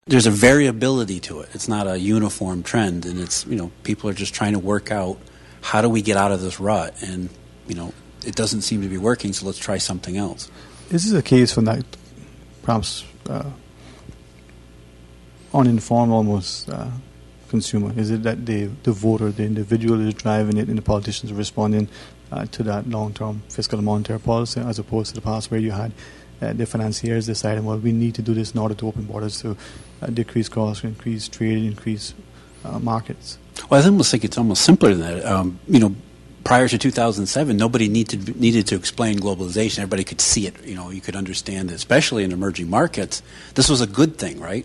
there's a variability to it. It's not a uniform trend, and it's, people are just trying to work out how do we get out of this rut, and it doesn't seem to be working, so let's try something else. Is this a case for that perhaps uninformed almost consumer? Is it that the voter, the individual is driving it, and the politicians are responding to that long-term fiscal and monetary policy, as opposed to the past where you had the financiers deciding, well, we need to do this in order to open borders to decrease costs, increase trade, increase markets? Well, I almost think it's almost simpler than that. Prior to 2007, nobody needed to explain globalization. Everybody could see it. You could understand it, especially in emerging markets. This was a good thing, right?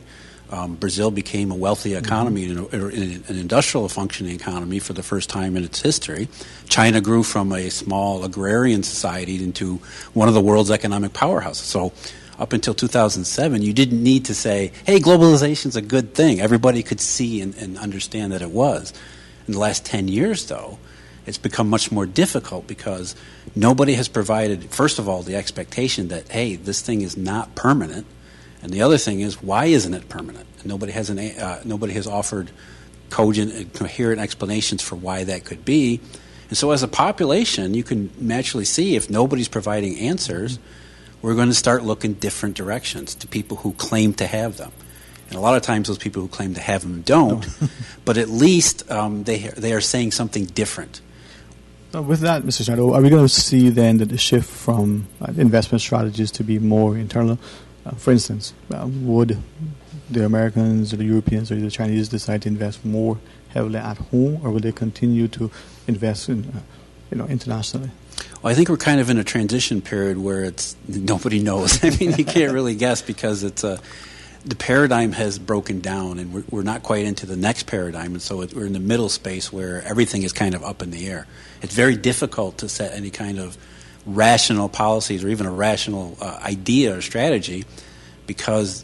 Brazil became a wealthy economy, an industrial functioning economy for the first time in its history. China grew from a small agrarian society into one of the world's economic powerhouses. So up until 2007, you didn't need to say, hey, globalization's a good thing. Everybody could see and understand that it was. In the last 10 years, though, it's become much more difficult because nobody has provided, first of all, the expectation that, hey, this thing is not permanent. And the other thing is, why isn't it permanent? And nobody has offered cogent and coherent explanations for why that could be. And so as a population, you can naturally see if nobody's providing answers, we're going to start looking different directions to people who claim to have them. And a lot of times those people who claim to have them don't, but at least they are saying something different. With that, Mr. Shadow, are we going to see then that the shift from investment strategies to be more internal? For instance, would the Americans or the Europeans or the Chinese decide to invest more heavily at home, or will they continue to invest in, internationally? Well, I think we're kind of in a transition period where nobody knows. I mean, you can't really guess because the paradigm has broken down, and we're not quite into the next paradigm, and so we're in the middle space where everything is kind of up in the air. It's very difficult to set any kind of rational policies or even a rational idea or strategy because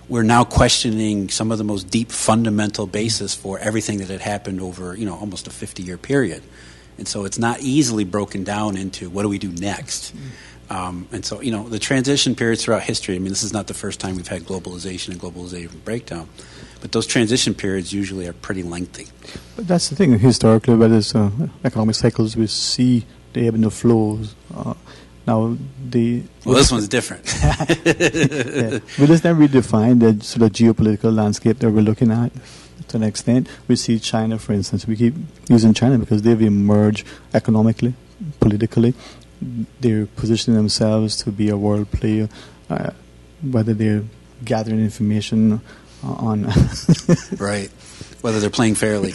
we're now questioning some of the most deep fundamental basis for everything that had happened over almost a 50-year period. And so it's not easily broken down into what do we do next. And so, the transition periods throughout history, I mean, this is not the first time we've had globalization and globalization breakdown, but those transition periods usually are pretty lengthy. But that's the thing, historically, whether it's economic cycles, we see the ebb and the flows. This one's different. Yeah. Will this then redefine the sort of geopolitical landscape that we're looking at to an extent? We see China, for instance. We keep using China because they've emerged economically, politically. They're positioning themselves to be a world player, whether they're gathering information on... Right. Whether they're playing fairly.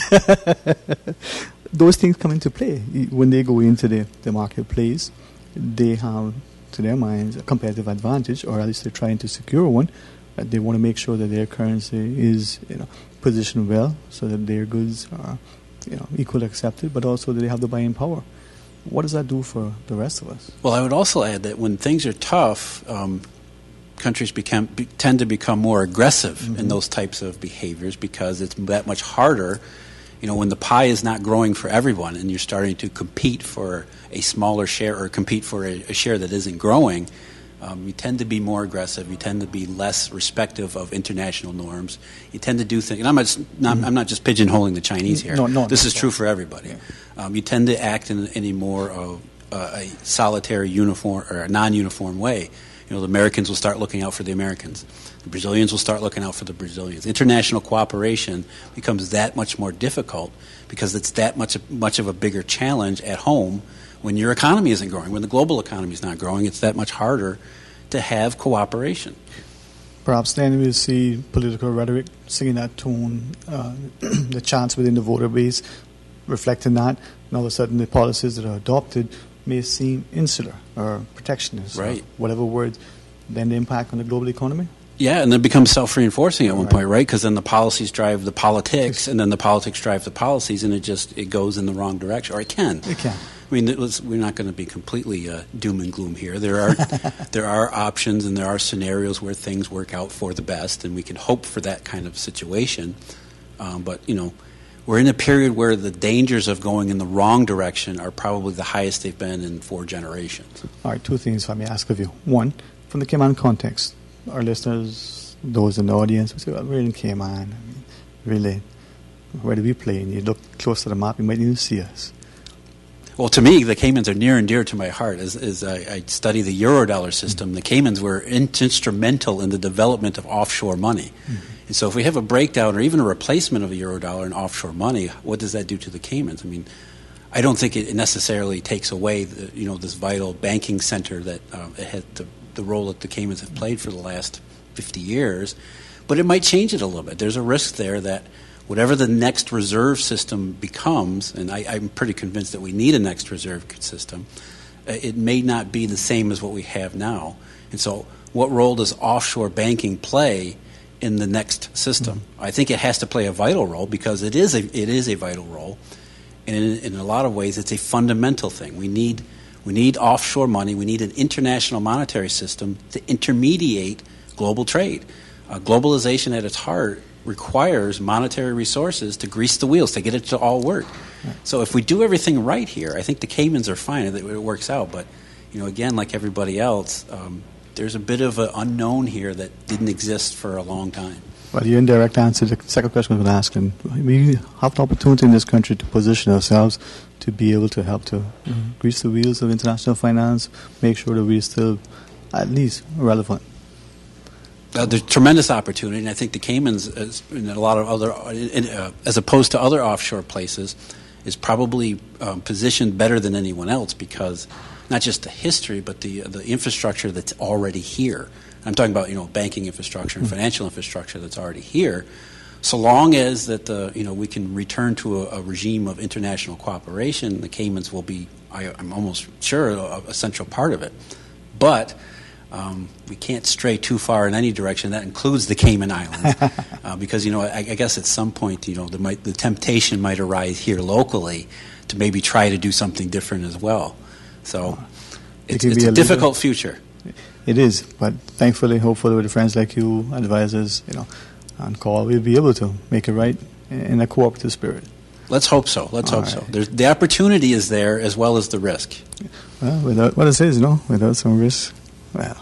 Those things come into play. When they go into the marketplace, they have, to their minds, a competitive advantage, or at least they're trying to secure one. They want to make sure that their currency is positioned well so that their goods are equally accepted, but also that they have the buying power. What does that do for the rest of us? Well, I would also add that when things are tough, countries tend to become more aggressive in those types of behaviors because it's that much harder. When the pie is not growing for everyone and you're starting to compete for a smaller share or compete for a share that isn't growing, you tend to be more aggressive. You tend to be less respective of international norms. You tend to do things. And I'm not just pigeonholing the Chinese here. No, this is true for everybody. Yeah. You tend to act in a more of a solitary, uniform or a non-uniform way. The Americans will start looking out for the Americans. The Brazilians will start looking out for the Brazilians. International cooperation becomes that much more difficult because it's that much of a bigger challenge at home when your economy isn't growing. When the global economy is not growing, it's that much harder to have cooperation. Perhaps then we'll see political rhetoric singing that tune, the chants within the voter base reflecting that, and all of a sudden the policies that are adopted may seem insular or protectionist, right? Or whatever word, then the impact on the global economy. Yeah, and it becomes self-reinforcing at one point, right? Because then the policies drive the politics, and then the politics drive the policies, and it goes in the wrong direction, or it can. It can. I mean, we're not going to be completely doom and gloom here. There are options and there are scenarios where things work out for the best, and we can hope for that kind of situation. But we're in a period where the dangers of going in the wrong direction are probably the highest they've been in 4 generations. All right, 2 things I may ask of you. One, from the Cayman context, our listeners those in the audience will say, well, we're in Cayman. I mean, really, where do we play? And you look close to the map, you might even see us. Well, to me, the Caymans are near and dear to my heart. As I study the Eurodollar system, the Caymans were instrumental in the development of offshore money. And so if we have a breakdown or even a replacement of a Eurodollar in offshore money, what does that do to the Caymans? I mean, I don't think it necessarily takes away this vital banking center that it had the role that the Caymans have played for the last 50 years, but it might change it a little bit. There's a risk there that whatever the next reserve system becomes, and I'm pretty convinced that we need a next reserve system, it may not be the same as what we have now. And so what role does offshore banking play in the next system? I think it has to play a vital role because it is a vital role. And in a lot of ways, it's a fundamental thing. We need offshore money. We need an international monetary system to intermediate global trade. Globalization at its heart requires monetary resources to grease the wheels, to get it to all work. So if we do everything right here, I think the Caymans are fine. It works out. But, again, like everybody else, there's a bit of an unknown here that didn't exist for a long time. Well, your indirect answer to the second question I was going to ask, and we have an opportunity in this country to position ourselves to be able to help to grease the wheels of international finance, make sure that we're still at least relevant. There's tremendous opportunity, and I think the Caymans, in a lot of other, as opposed to other offshore places, is probably positioned better than anyone else because not just the history, but the infrastructure that's already here. I'm talking about banking infrastructure and financial infrastructure that's already here. So long as that we can return to a regime of international cooperation, the Caymans will be, I'm almost sure, a central part of it. But we can't stray too far in any direction. That includes the Cayman Islands, because I guess at some point the temptation might arise here locally to maybe try to do something different as well. So it's a difficult future. It is, but thankfully, hopefully, with friends like you, advisors, on call, we'll be able to make it right in a cooperative spirit. Let's hope so. Let's hope so. The opportunity is there as well as the risk. Well, without what it says, without some risk. Well,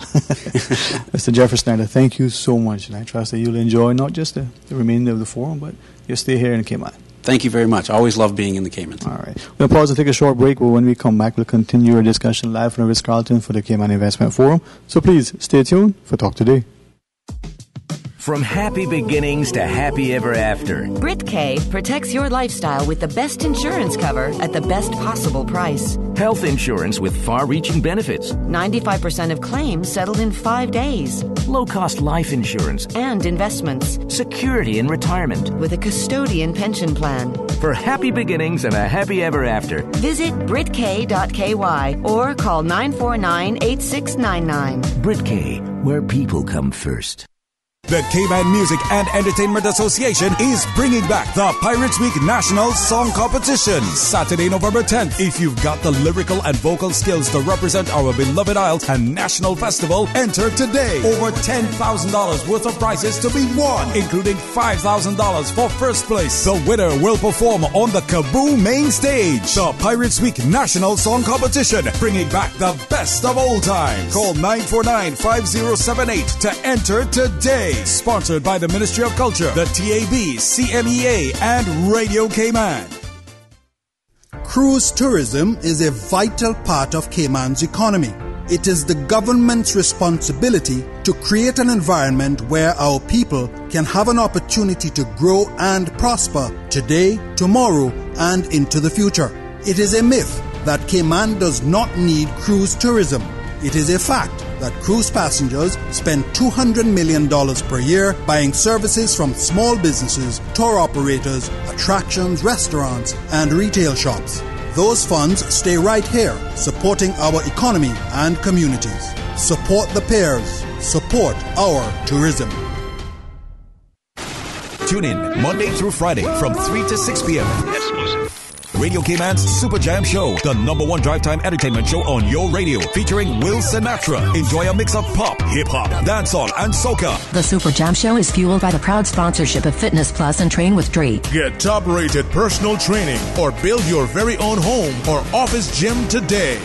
Mr. Jeffrey Snyder, thank you so much, and I trust that you'll enjoy not just the remainder of the forum, but you'll stay here in Cayman. Thank you very much. I always love being in the Caymans. All right. We'll pause and take a short break, but when we come back, we'll continue our discussion live from the Ritz Carlton for the Cayman Investment Forum. So please stay tuned for Talk Today. From happy beginnings to happy ever after, Brit K protects your lifestyle with the best insurance cover at the best possible price. Health insurance with far-reaching benefits. 95% of claims settled in 5 days. Low-cost life insurance. And investments. Security in retirement. With a custodian pension plan. For happy beginnings and a happy ever after, visit BritK.ky or call 949-8699. Brit K, where people come first. The Cayman Music and Entertainment Association is bringing back the Pirates Week National Song Competition, Saturday, November 10th. If you've got the lyrical and vocal skills to represent our beloved Isles and National Festival, enter today. Over $10,000 worth of prizes to be won, including $5,000 for first place. The winner will perform on the Kaboom main stage. The Pirates Week National Song Competition, bringing back the best of old times. Call 949-5078 to enter today. Sponsored by the Ministry of Culture, the TAB, CMEA, and Radio Cayman. Cruise tourism is a vital part of Cayman's economy. It is the government's responsibility to create an environment where our people can have an opportunity to grow and prosper today, tomorrow, and into the future. It is a myth that Cayman does not need cruise tourism. It is a fact that cruise passengers spend $200 million per year buying services from small businesses, tour operators, attractions, restaurants, and retail shops. Those funds stay right here, supporting our economy and communities. Support the pairs. Support our tourism. Tune in Monday through Friday from 3 to 6 p.m. Exclusive. Radio Cayman's Super Jam Show, the #1 drive time entertainment show on your radio, featuring Will Sinatra. Enjoy a mix of pop, hip-hop, dancehall, and soca. The Super Jam Show is fueled by the proud sponsorship of Fitness Plus and Train with Dre. Get top-rated personal training or build your very own home or office gym today.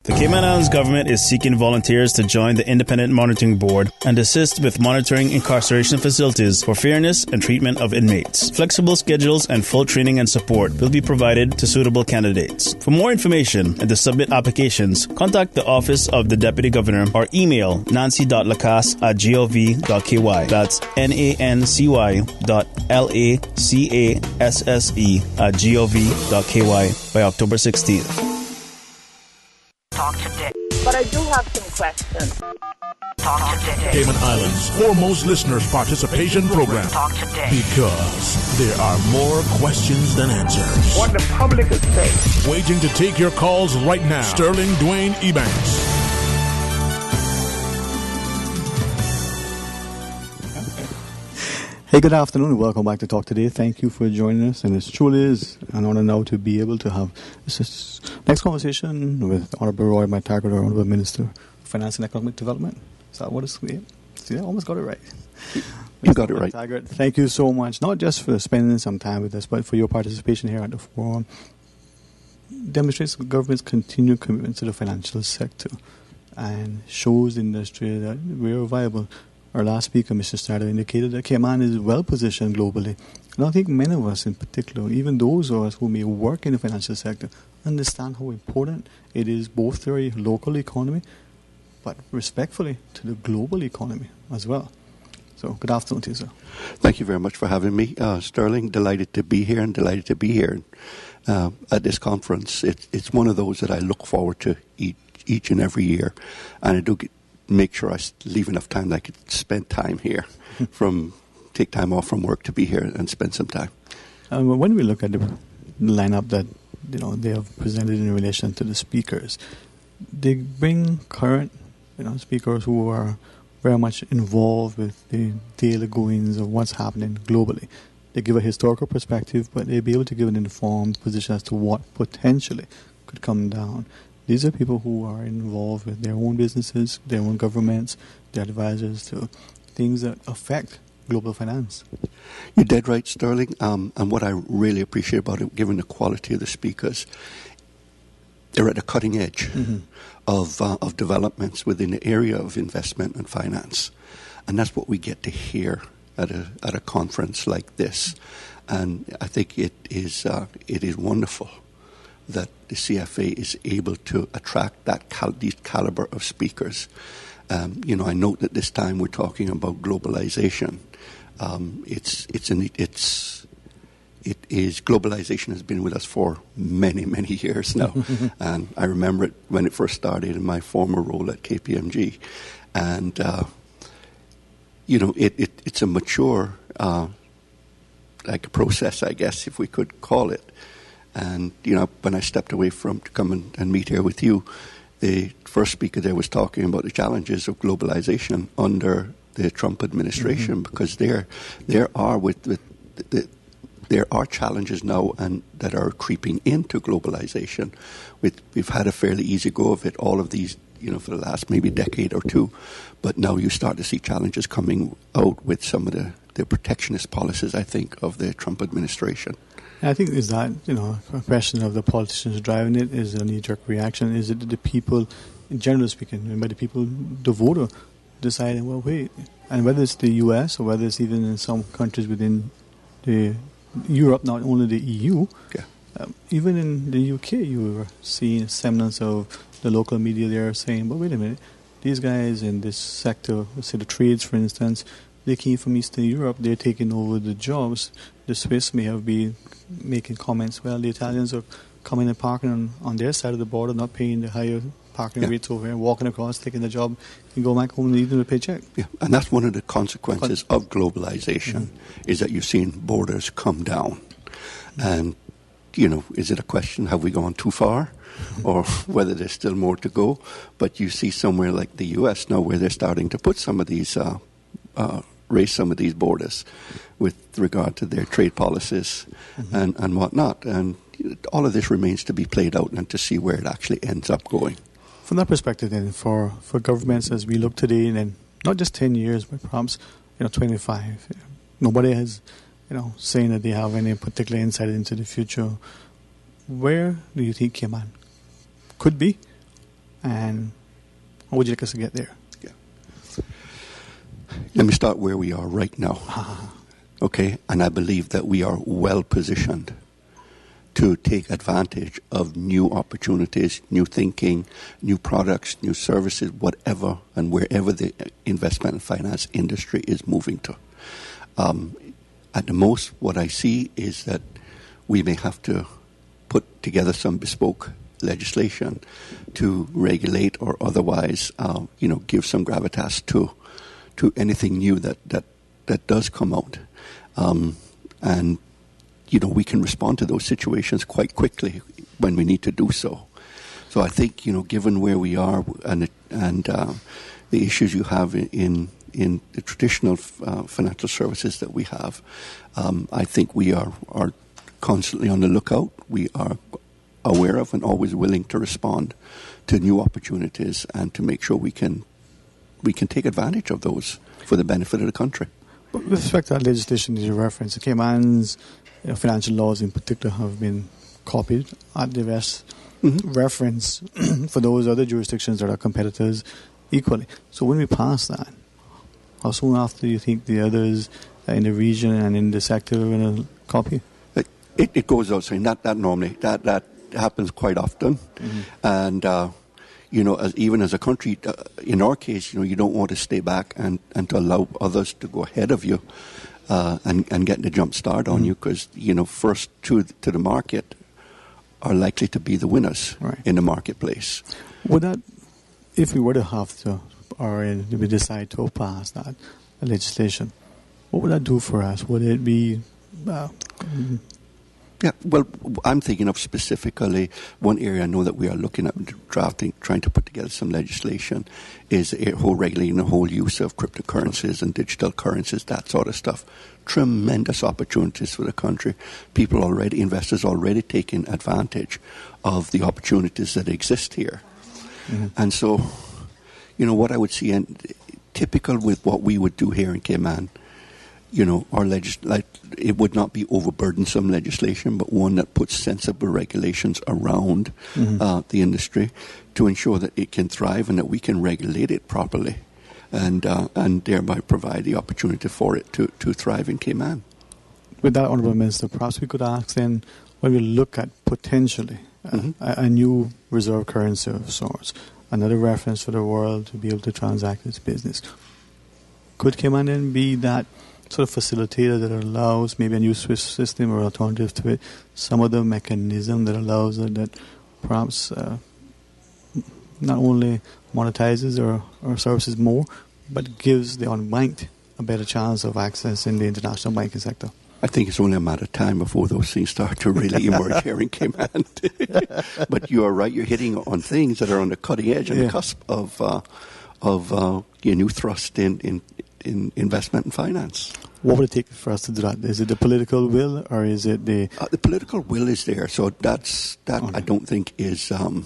The Cayman Islands government is seeking volunteers to join the Independent Monitoring Board and assist with monitoring incarceration facilities for fairness and treatment of inmates. Flexible schedules and full training and support will be provided to suitable candidates. For more information and to submit applications, contact the Office of the Deputy Governor or email nancy.lacasse@gov.ky. That's nancy.lacasse@gov.ky by October 16th. Talk today. But I do have some questions. Talk today. Cayman Islands' foremost listeners' participation program. Talk today. Because there are more questions than answers. What the public is saying. Waiting to take your calls right now. Sterling Dwayne Ebanks. Hey, good afternoon and welcome back to Talk Today. Thank you for joining us, and it truly is an honor now to be able to have this next conversation with Honorable Roy Mattaggart, our Honorable Minister of Finance and Economic Development. Is that what it's? See, I almost got it right. You got it right. Mattaggart, thank you so much, not just for spending some time with us, but for your participation here at the forum. Demonstrates the government's continued commitment to the financial sector and shows the industry that we're viable. Our last speaker, Mr. Starter, indicated that Cayman is well positioned globally. And I think many of us in particular, even those of us who may work in the financial sector, understand how important it is both to our local economy, but respectfully to the global economy as well. So good afternoon to you, sir. Thank you very much for having me. Sterling, delighted to be here at this conference. It's one of those that I look forward to each and every year. And I do make sure I leave enough time that I could spend time here, take time off from work to be here and spend some time. When we look at the lineup that they have presented in relation to the speakers, they bring current speakers who are very much involved with the daily goings of what's happening globally. They give a historical perspective, but they'll be able to give an informed position as to what potentially could come down. These are people who are involved with their own businesses, their own governments, their advisors to things that affect global finance. You're dead right, Sterling. And what I really appreciate about it, given the quality of the speakers, they're at the cutting edge of developments within the area of investment and finance. And that's what we get to hear at a conference like this. And I think it is wonderful that the CFA is able to attract these caliber of speakers. I note that this time we're talking about globalization. Globalization has been with us for many, many years now. And I remember it when it first started in my former role at KPMG. And, it's a mature, like a process, I guess, if we could call it. And, when I stepped away to come and meet here with you, the first speaker there was talking about the challenges of globalization under the Trump administration, because there are challenges now and that are creeping into globalization. We've had a fairly easy go of it, all of these, for the last maybe decade or two. But now you start to see challenges coming out with some of the protectionist policies, I think, of the Trump administration. I think is that, a question of the politicians driving it, is a knee-jerk reaction. Is it the people, generally speaking, and by the people, the voter, deciding, well, wait, and whether it's the U.S. or whether it's even in some countries within Europe, not only the EU, even in the UK, you were seeing semblance of the local media there saying, but wait a minute, these guys in this sector, let's say the trades, for instance, they came from Eastern Europe, they're taking over the jobs. The Swiss may have been making comments, well, the Italians are coming and parking on their side of the border, not paying the higher parking rates over here, walking across, taking the job, and go back home and leaving a paycheck. Yeah, and that's one of the consequences of globalization, is that you've seen borders come down. And, is it a question, have we gone too far? Or whether there's still more to go? But you see somewhere like the U.S. now where they're starting to put some of these raise some of these borders with regard to their trade policies and whatnot. And all of this remains to be played out and to see where it actually ends up going. From that perspective then, for governments as we look today, and then not just 10 years, but perhaps 25, nobody has saying that they have any particular insight into the future. Where do you think Cayman could be And how would you like us to get there? Yeah. Let me start where we are right now. Okay? And I believe that we are well positioned to take advantage of new opportunities, new thinking, new products, new services, whatever and wherever the investment and finance industry is moving to. At the most, what I see is that we may have to put together some bespoke legislation to regulate or otherwise, give some gravitas to anything new that does come out. And we can respond to those situations quite quickly when we need to do so. So I think, given where we are and the issues you have in the traditional financial services that we have, I think we are constantly on the lookout. We are aware of and always willing to respond to new opportunities and to make sure we can take advantage of those for the benefit of the country. But with respect to that legislation that you referenced, Cayman's financial laws in particular have been copied at the reference for those other jurisdictions that are competitors equally. So when we pass that, how soon after do you think the others in the region and in the sector are going to copy? It goes out saying that normally that happens quite often, and even as a country, in our case, you don't want to stay back and to allow others to go ahead of you and get the jump start on you, because first to the market are likely to be the winners in the marketplace. Would that, if we were to have to, or if we decide to pass that legislation, what would that do for us? Would it be... Yeah, well, I'm thinking of specifically one area I know that we are looking at drafting, trying to put together some legislation, is regulating the whole use of cryptocurrencies and digital currencies, that sort of stuff. Tremendous opportunities for the country. Investors already taking advantage of the opportunities that exist here. And so, what I would see, and typical with what we would do here in Cayman, it would not be overburdensome legislation, but one that puts sensible regulations around the industry to ensure that it can thrive and that we can regulate it properly, and thereby provide the opportunity for it to thrive in Cayman. With that, Honourable Minister, perhaps we could ask then, when we look at potentially a new reserve currency of sorts, another reference for the world to be able to transact its business, could Cayman then be that sort of facilitator that allows maybe a new Swiss system or alternative to it, some other mechanism that allows it, that perhaps not only monetizes our services more, but gives the unbanked a better chance of access in the international banking sector? I think it's only a matter of time before those things start to really emerge here in Cayman. But you are right, you're hitting on things that are on the cutting edge and the cusp of new thrust in investment and finance. What would it take for us to do that? Is it the political will, or is it the... The political will is there, so that I don't think is an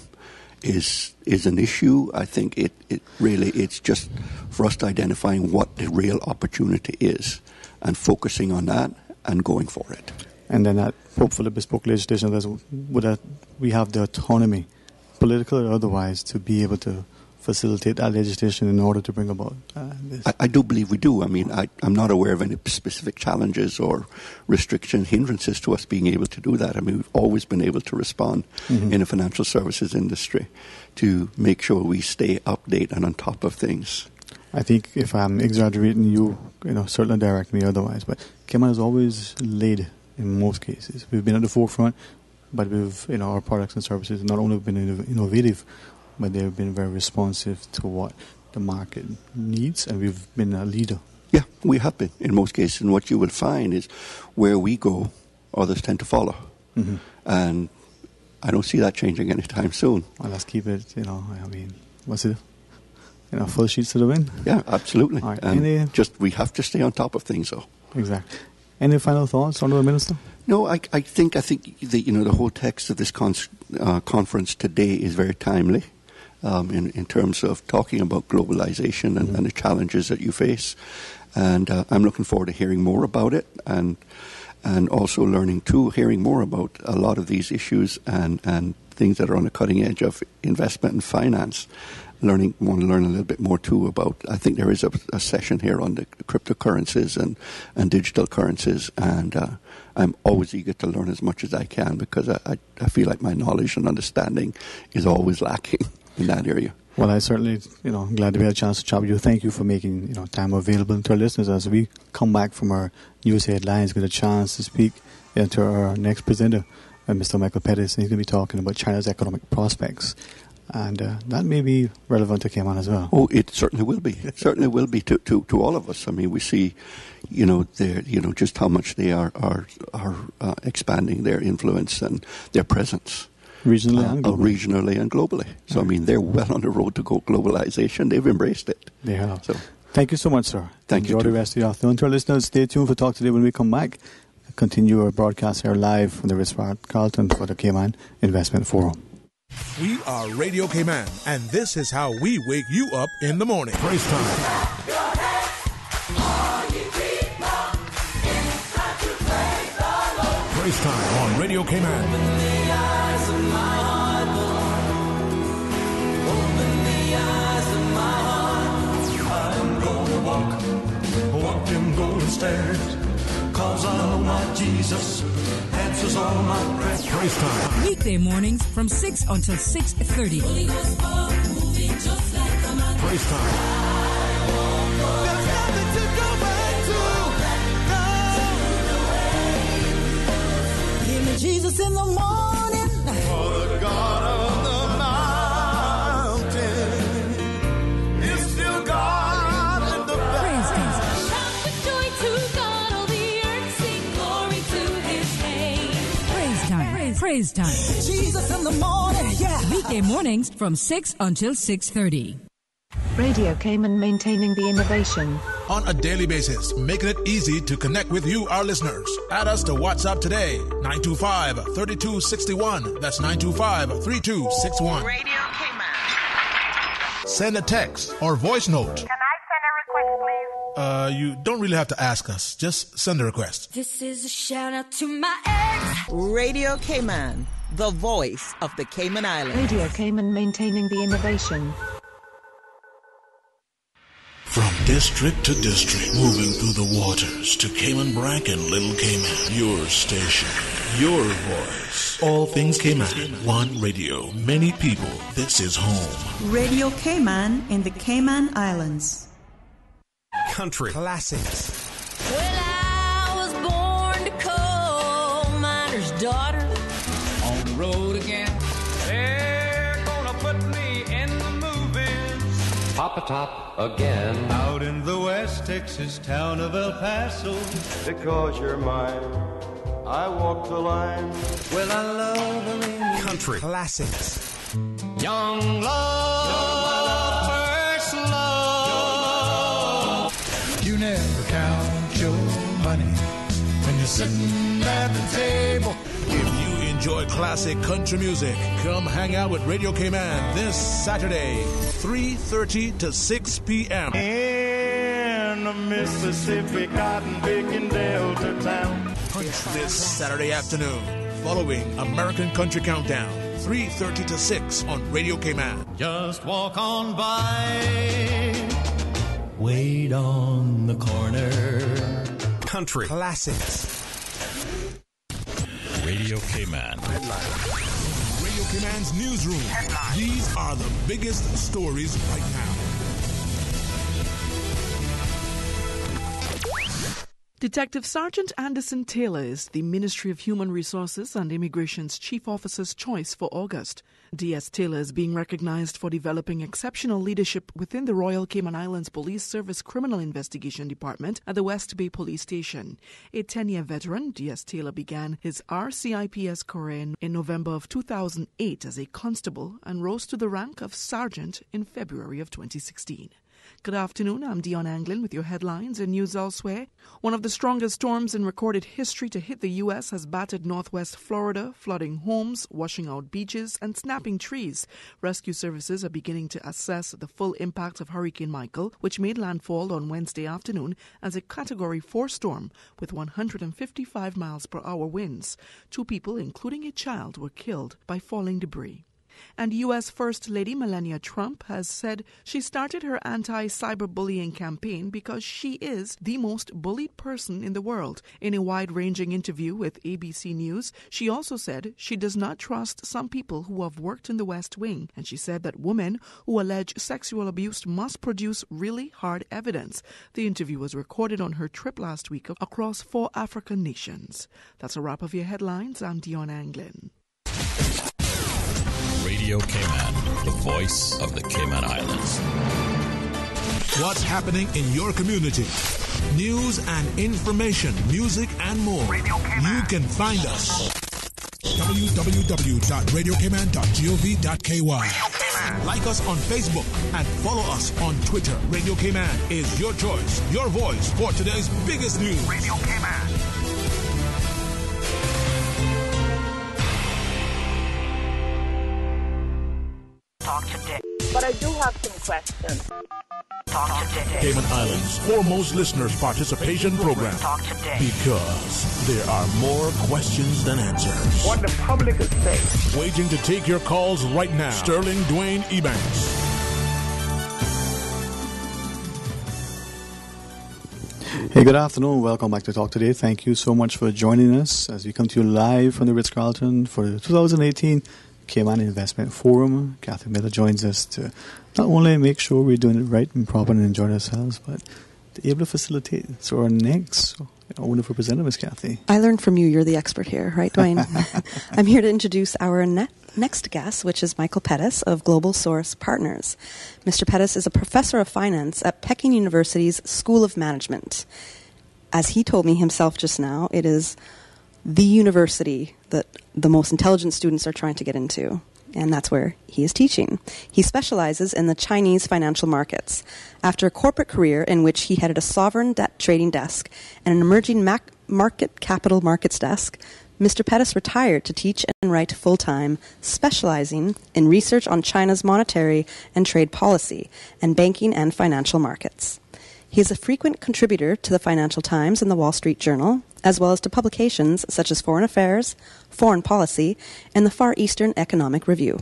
issue. I think it's just for us to identifying what the real opportunity is and focusing on that and going for it. And then that hopefully bespoke legislation, we have the autonomy, political or otherwise, to be able to facilitate that legislation in order to bring about this? I do believe we do. I mean, I'm not aware of any specific challenges or restrictions, hindrances to us being able to do that. I mean, we've always been able to respond in the financial services industry to make sure we stay updated and on top of things. I think if I'm exaggerating, you certainly direct me otherwise, but Cayman has always led in most cases. We've been at the forefront, but our products and services not only have been innovative, but they've been very responsive to what the market needs, and we've been a leader. Yeah, we have been in most cases, and what you will find is where we go, others tend to follow. And I don't see that changing anytime soon. Well, let's keep it, what's it? Full sheets to the wind? Yeah, absolutely. Right. And we have to stay on top of things, though. Exactly. Any final thoughts, Honourable Minister? No, I think the whole text of this conference today is very timely. In terms of talking about globalization and the challenges that you face. And I'm looking forward to hearing more about it and also hearing more about a lot of these issues and things that are on the cutting edge of investment and finance. Want to learn a little bit more too about. I think there is a session here on the cryptocurrencies and digital currencies, and I'm always eager to learn as much as I can because I feel like my knowledge and understanding is always lacking in that area. Well, I certainly, glad to be a chance to chat with you. Thank you for making, time available to our listeners as we come back from our news headlines, get a chance to speak to our next presenter, Mr. Michael Pettis, and he's going to be talking about China's economic prospects. And that may be relevant to Cayman as well. Oh, it certainly will be. It certainly will be to all of us. I mean, we see, just how much they are expanding their influence and their presence. Regionally and globally. So, I mean, they're well on the road to globalization. They've embraced it. They have. So, thank you so much, sir. Thank you. Enjoy the rest of the afternoon. To our listeners, stay tuned for Talk Today when we come back. Continue our broadcast here live from the Ritz Carlton for the Cayman Investment Forum. We are Radio Cayman, and this is how we wake you up in the morning. Praise time. Praise time on Radio Cayman. Open the eyes of my heart, Lord. Open the eyes of my heart. I'm gonna walk them golden stairs, 'cause I know my Jesus answers all my prayers. Praise time. Weekday mornings from 6 until 6:30. Praise time. Jesus in the morning. For the God of the mountain is still God in the valley. Shout with joy to God, all the earth sing glory to His name. Praise time. Praise time. Jesus in the morning. Yeah. Weekday mornings from 6 until 6:30. Radio Cayman, maintaining the innovation. On a daily basis, making it easy to connect with you, our listeners. Add us to WhatsApp today, 925-3261. That's 925-3261. Radio Cayman. Send a text or voice note. Can I send a request, please? You don't really have to ask us. Just send a request. This is a shout out to my ex. Radio Cayman, the voice of the Cayman Islands. Radio Cayman, maintaining the innovation. From district to district, moving through the waters to Cayman Brac and Little Cayman. Your station, your voice. All things Cayman. One radio, many people. This is home. Radio Cayman in the Cayman Islands. Country classics. Well, I was born to coal miner's daughter. On the road again. They're gonna put me in the movies. Papa Top again. Out in the West Texas town of El Paso. Because you're mine, I walk the line. Well, I love country classics. Young love, first love. You never count your money when you're sitting at the table. If you enjoy classic country music, come hang out with Radio Cayman this Saturday, 3:30 to 6 p.m. In the Mississippi cotton picking Delta town. This Saturday afternoon, following American Country Countdown, 3:30 to 6 on Radio Cayman. Just walk on by. Wait on the corner. Country classics. Radio Cayman. Radio Cayman's newsroom. These are the biggest stories right now. Detective Sergeant Anderson Taylor is the Ministry of Human Resources and Immigration's Chief Officer's choice for August. D.S. Taylor is being recognized for developing exceptional leadership within the Royal Cayman Islands Police Service Criminal Investigation Department at the West Bay Police Station. A 10-year veteran, D.S. Taylor began his RCIPS career in November of 2008 as a constable and rose to the rank of sergeant in February of 2016. Good afternoon, I'm Dion Anglin with your headlines and news elsewhere. One of the strongest storms in recorded history to hit the U.S. has battered northwest Florida, flooding homes, washing out beaches, and snapping trees. Rescue services are beginning to assess the full impact of Hurricane Michael, which made landfall on Wednesday afternoon as a Category 4 storm with 155 miles per hour winds. 2 people, including a child, were killed by falling debris. And U.S. First Lady Melania Trump has said she started her anti-cyberbullying campaign because she is the most bullied person in the world. In a wide-ranging interview with ABC News, she also said she does not trust some people who have worked in the West Wing, and she said that women who allege sexual abuse must produce really hard evidence. The interview was recorded on her trip last week across 4 African nations. That's a wrap of your headlines. I'm Dion Anglin. Radio Cayman, the voice of the Cayman Islands. What's happening in your community? News and information, music and more. You can find us. www.radiocayman.gov.ky. Like us on Facebook and follow us on Twitter. Radio Cayman is your choice, your voice for today's biggest news. Radio Cayman. Talk today. But I do have some questions. Talk today. Cayman Islands' foremost listeners' participation program. Talk today. Because there are more questions than answers. What the public is saying. Waiting to take your calls right now. Sterling Dwayne Ebanks. Hey, good afternoon. Welcome back to Talk Today. Thank you so much for joining us as we come to you live from the Ritz Carlton for the 2018 Cayman Investment Forum. Kathy Miller joins us to not only make sure we're doing it right and proper and enjoying ourselves, but to be able to facilitate. So our next wonderful presenter, Ms. Kathy. I learned from you. You're the expert here, right, Dwayne? I'm here to introduce our next guest, which is Michael Pettis of Global Source Partners. Mr. Pettis is a professor of finance at Peking University's School of Management. As he told me himself just now, it is the university that the most intelligent students are trying to get into, and that's where he is teaching. He specializes in the Chinese financial markets. After a corporate career in which he headed a sovereign debt trading desk and an emerging capital markets desk, Mr. Pettis retired to teach and write full-time, specializing in research on China's monetary and trade policy and banking and financial markets. He is a frequent contributor to the Financial Times and the Wall Street Journal, as well as to publications such as Foreign Affairs, Foreign Policy, and the Far Eastern Economic Review.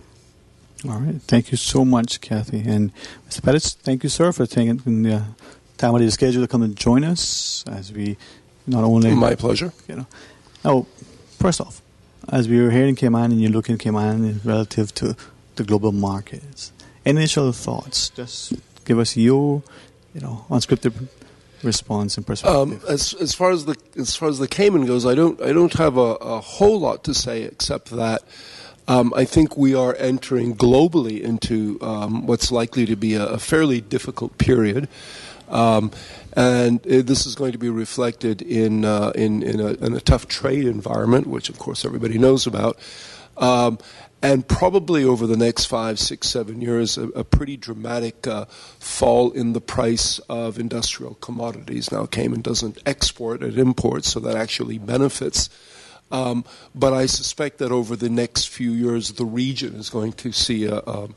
All right. Thank you so much, Kathy. And Mr. Pettis, thank you, sir, for taking the time out of your schedule to come and join us as we not only... My pleasure. Now, first off, as we were here in Cayman and you look in Cayman relative to the global markets, initial thoughts, just give us your... unscripted response and perspective. As far as the Cayman goes, I don't have a whole lot to say except that I think we are entering globally into what's likely to be a fairly difficult period, and this is going to be reflected in a tough trade environment, which of course everybody knows about. And probably over the next 5, 6, 7 years, a pretty dramatic fall in the price of industrial commodities. Now, Cayman doesn't export, it imports, so that actually benefits. But I suspect that over the next few years, the region is going to see a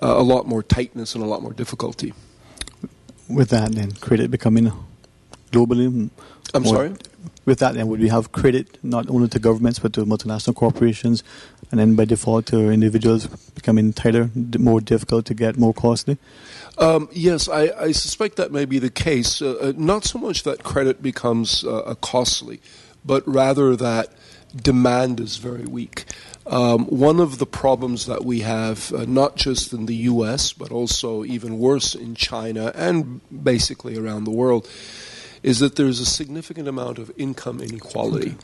lot more tightness and a lot more difficulty. With that, then, credit becoming globally... I'm sorry? With that, then, would we have credit not only to governments but to multinational corporations, and then by default to individuals becoming tighter, more difficult to get, more costly? Yes, I suspect that may be the case. Not so much that credit becomes costly, but rather that demand is very weak. One of the problems that we have, not just in the U.S., but also even worse in China and basically around the world, is that there's a significant amount of income inequality.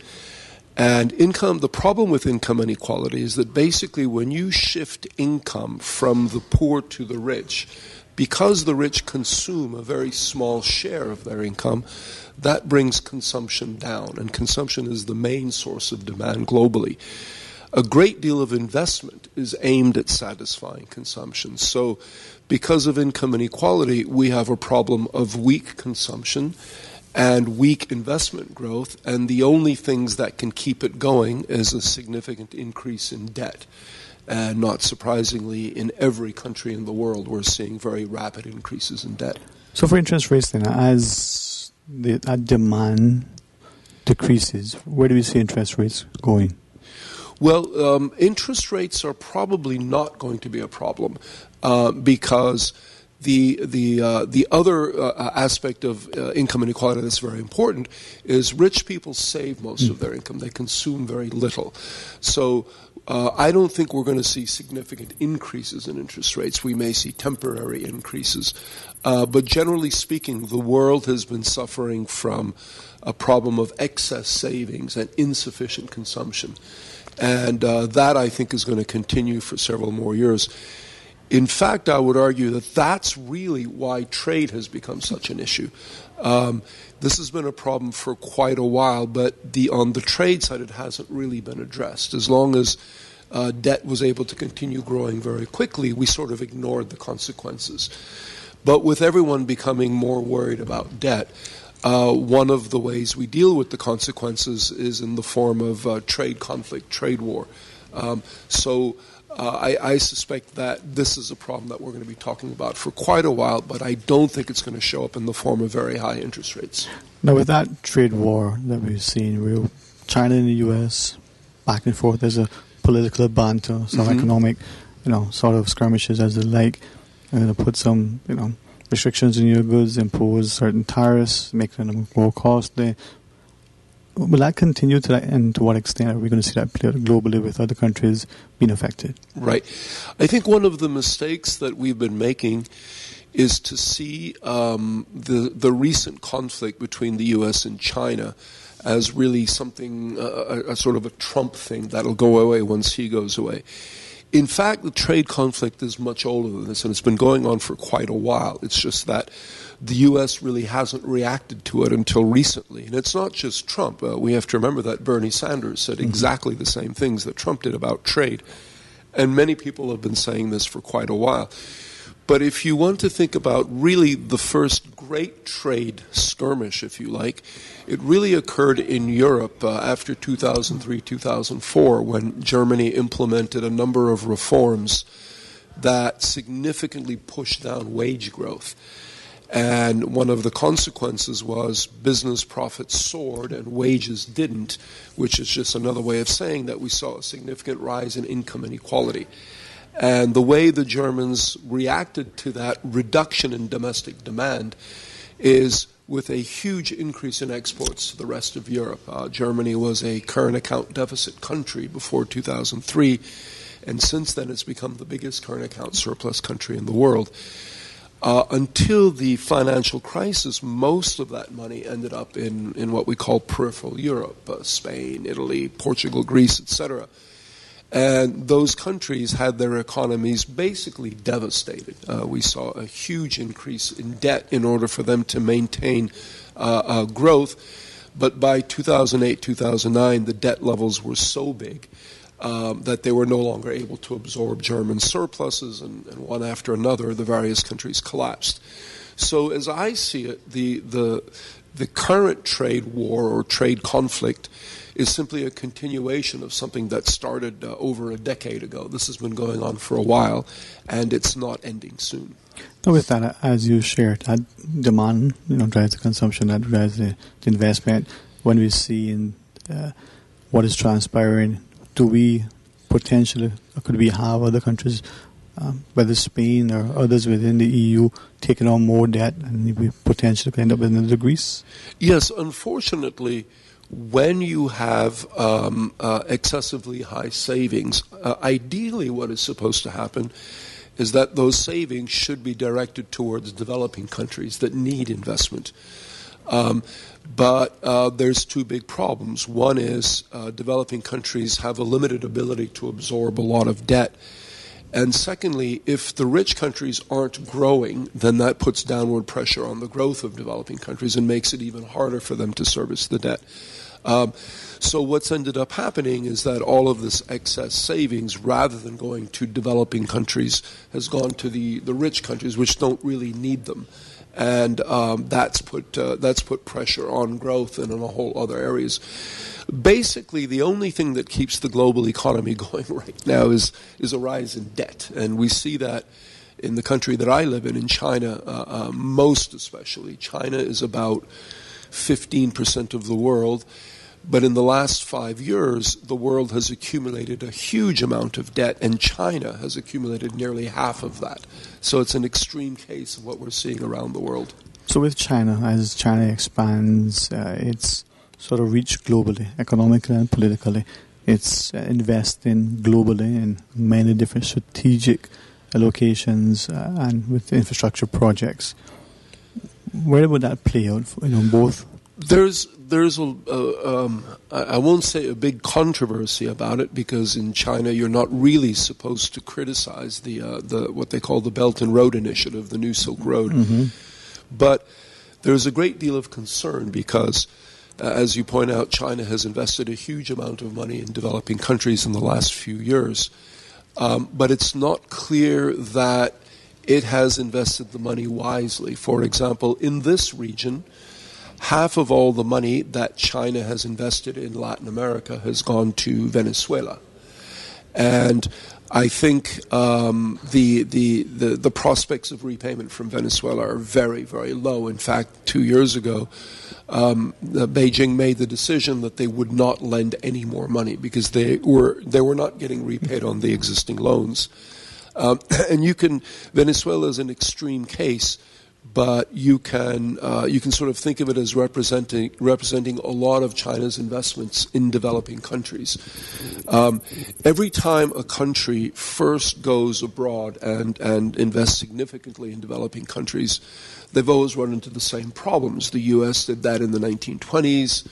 And the problem with income inequality is that basically when you shift income from the poor to the rich, because the rich consume a very small share of their income, that brings consumption down, and consumption is the main source of demand globally. a great deal of investment is aimed at satisfying consumption. So because of income inequality, we have a problem of weak consumption and weak investment growth, and the only things that can keep it going is a significant increase in debt. And not surprisingly, in every country in the world, we're seeing very rapid increases in debt. So for interest rates then, as that demand decreases, where do we see interest rates going? Well, interest rates are probably not going to be a problem because the other aspect of income inequality that's very important is rich people save most of their income. They consume very little. So I don't think we're going to see significant increases in interest rates. We may see temporary increases. But generally speaking, the world has been suffering from a problem of excess savings and insufficient consumption. And that, I think, is going to continue for several more years. In fact, I would argue that that's really why trade has become such an issue. This has been a problem for quite a while, but on the trade side, it hasn't really been addressed. As long as debt was able to continue growing very quickly, we sort of ignored the consequences. But with everyone becoming more worried about debt, one of the ways we deal with the consequences is in the form of trade conflict, trade war. I suspect that this is a problem that we're going to be talking about for quite a while, but I don't think it's going to show up in the form of very high interest rates. Now, with that trade war that we've seen, China and the U.S., back and forth, there's a political banter, some economic, sort of skirmishes as they like. To put some, restrictions on your goods, impose certain tariffs, making them more costly. Will that continue to that, and to what extent are we going to see that play out globally with other countries being affected? Right. I think one of the mistakes that we've been making is to see the recent conflict between the U.S. and China as really something, a sort of a Trump thing that'll go away once he goes away. In fact, the trade conflict is much older than this, and it's been going on for quite a while. It's just that the U.S. really hasn't reacted to it until recently. And it's not just Trump. We have to remember that Bernie Sanders said exactly the same things that Trump did about trade. And many people have been saying this for quite a while. But if you want to think about really the first great trade skirmish, if you like, it really occurred in Europe after 2003, 2004, when Germany implemented a number of reforms that significantly pushed down wage growth. And one of the consequences was business profits soared and wages didn't, which is just another way of saying that we saw a significant rise in income inequality. And the way the Germans reacted to that reduction in domestic demand is with a huge increase in exports to the rest of Europe. Germany was a current account deficit country before 2003, and since then it's become the biggest current account surplus country in the world. Until the financial crisis, most of that money ended up in what we call peripheral Europe, Spain, Italy, Portugal, Greece, etc. And those countries had their economies basically devastated. We saw a huge increase in debt in order for them to maintain growth. But by 2008, 2009, the debt levels were so big that they were no longer able to absorb German surpluses, and one after another, the various countries collapsed. So as I see it, the current trade war or trade conflict is simply a continuation of something that started over a decade ago. This has been going on for a while, and it's not ending soon. Now with that, as you shared, that demand drives the consumption, that drives the investment. When we see in what is transpiring, do we potentially, or could we have other countries, whether Spain or others within the EU, taking on more debt, and we potentially could end up with another Greece? Yes, unfortunately, when you have excessively high savings, ideally what is supposed to happen is that those savings should be directed towards developing countries that need investment. But there's two big problems. One is developing countries have a limited ability to absorb a lot of debt. And secondly, if the rich countries aren't growing, then that puts downward pressure on the growth of developing countries and makes it even harder for them to service the debt. So what's ended up happening is that all of this excess savings, rather than going to developing countries, has gone to the rich countries, which don't really need them. And that's put pressure on growth and on a whole other areas. Basically, the only thing that keeps the global economy going right now is a rise in debt. And we see that in the country that I live in China, most especially. China is about 15% of the world. But in the last 5 years, the world has accumulated a huge amount of debt, and China has accumulated nearly half of that. So it's an extreme case of what we're seeing around the world. So with China, as China expands its sort of reach globally, economically and politically, it's investing globally in many different strategic locations and with infrastructure projects. Where would that play out, both? There's I won't say a big controversy about it, because in China you're not really supposed to criticize the what they call the Belt and Road Initiative, the New Silk Road. Mm-hmm. But there's a great deal of concern because, as you point out, China has invested a huge amount of money in developing countries in the last few years. But it's not clear that it has invested the money wisely. For example, in this region, half of all the money that China has invested in Latin America has gone to Venezuela. And I think the prospects of repayment from Venezuela are very, very low. In fact, 2 years ago, Beijing made the decision that they would not lend any more money because they were not getting repaid on the existing loans. And Venezuela is an extreme case, but you can sort of think of it as representing a lot of China's investments in developing countries. Every time a country first goes abroad and invests significantly in developing countries, they've always run into the same problems. The U.S. did that in the 1920s,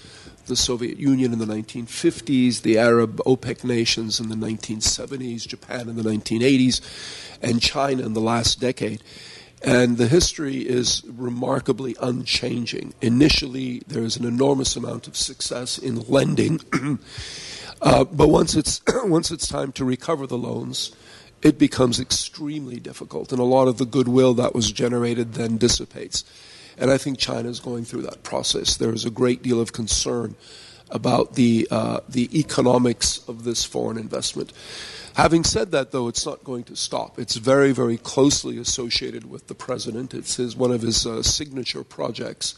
the Soviet Union in the 1950s, the Arab OPEC nations in the 1970s, Japan in the 1980s, and China in the last decade. And the history is remarkably unchanging. Initially, there is an enormous amount of success in lending, but once it's time to recover the loans, it becomes extremely difficult, and a lot of the goodwill that was generated then dissipates. And I think China is going through that process. There is a great deal of concern about the economics of this foreign investment. Having said that, though, it's not going to stop. It's very, very closely associated with the president. It's one of his signature projects.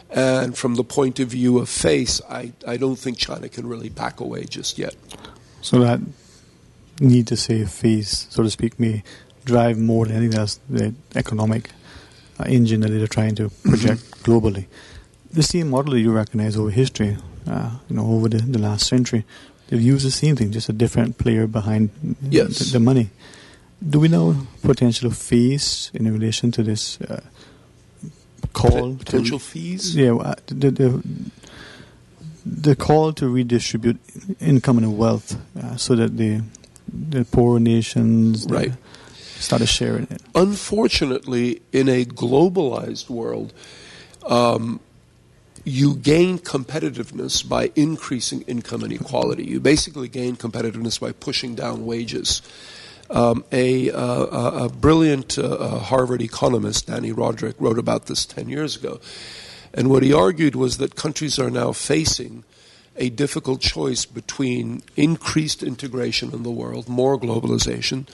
And from the point of view of face, I don't think China can really back away just yet. So that need to save face, so to speak, may drive more than anything else the economic engine that they're trying to project globally. The same model you recognize over history, over the last century. They've used the same thing, just a different player behind the money. Do we know potential fees in relation to this call? Potential fees? Yeah, the call to redistribute income and wealth so that the poorer nations start sharing it. Unfortunately, in a globalized world, you gain competitiveness by increasing income inequality. You basically gain competitiveness by pushing down wages. A brilliant Harvard economist, Danny Roderick, wrote about this 10 years ago. And what he argued was that countries are now facing a difficult choice between increased integration in the world, more globalization,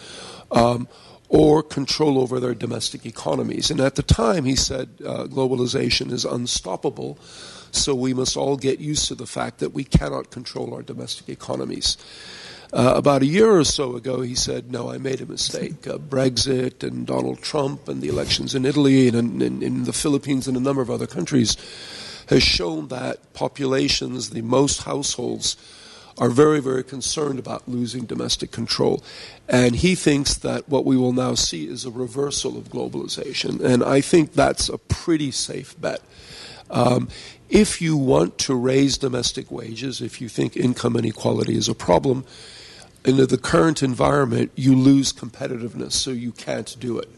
or control over their domestic economies. And at the time, he said, globalization is unstoppable, so we must all get used to the fact that we cannot control our domestic economies. About a year or so ago, he said, no, I made a mistake. Brexit and Donald Trump and the elections in Italy and in the Philippines and a number of other countries has shown that populations, the most households, are very, very concerned about losing domestic control. And he thinks that what we will now see is a reversal of globalization. And I think that's a pretty safe bet. If you want to raise domestic wages, if you think income inequality is a problem, in the current environment, you lose competitiveness, so you can't do it.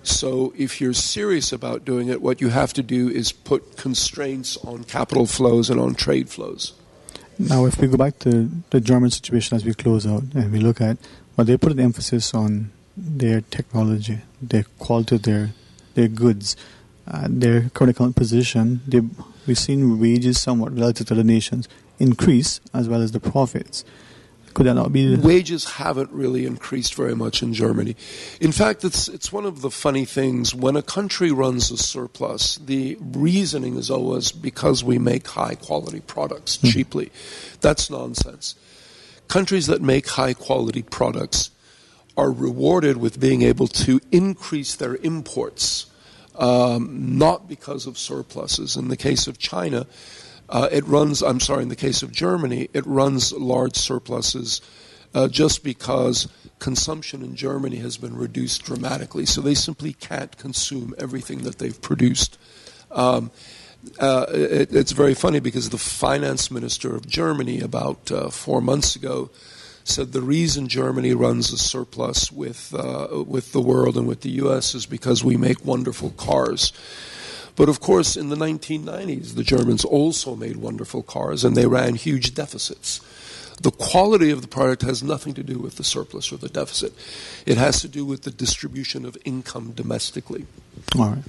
So if you're serious about doing it, what you have to do is put constraints on capital flows and on trade flows. Now, if we go back to the German situation as we close out and we look at, well, they put an emphasis on their technology, their quality of their goods, their current account position. We've seen wages somewhat relative to the nations increase as well as the profits. Could that not be? Wages haven't really increased very much in Germany. In fact, it's one of the funny things. When a country runs a surplus, the reasoning is always because we make high-quality products cheaply. That's nonsense. Countries that make high-quality products are rewarded with being able to increase their imports, not because of surpluses. In the case of China, in the case of Germany, it runs large surpluses just because consumption in Germany has been reduced dramatically. So they simply can't consume everything that they've produced. It's very funny because the finance minister of Germany about 4 months ago said the reason Germany runs a surplus with the world and with the U.S. is because we make wonderful cars. But of course, in the 1990s, the Germans also made wonderful cars, and they ran huge deficits. The quality of the product has nothing to do with the surplus or the deficit. It has to do with the distribution of income domestically. All right.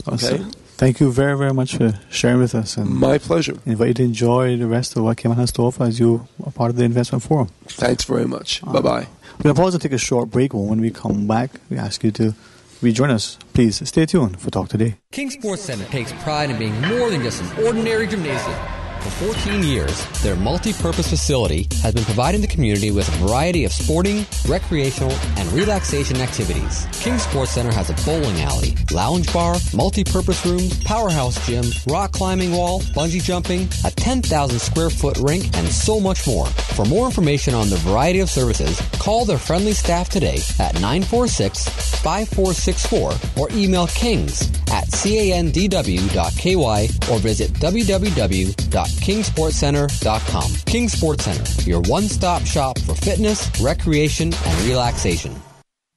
Okay. Thank you very, very much for sharing with us. And my pleasure. I invite you to enjoy the rest of what Cayman has to offer as you are part of the investment forum. Thanks very much. Bye-bye. We're going to pause and take a short break. When we come back, we ask you to rejoin us. Please stay tuned for Talk Today. King Sports Center takes pride in being more than just an ordinary gymnasium. For 14 years, their multi-purpose facility has been providing the community with a variety of sporting, recreational, and relaxation activities. King Sports Center has a bowling alley, lounge bar, multi-purpose rooms, powerhouse gym, rock climbing wall, bungee jumping, a 10,000 square foot rink, and so much more. For more information on the variety of services, call their friendly staff today at 946-5464 or email kings@candw.ky or visit www.kingsportscenter.com. King Sports Center, your one-stop shop for fitness, recreation, and relaxation.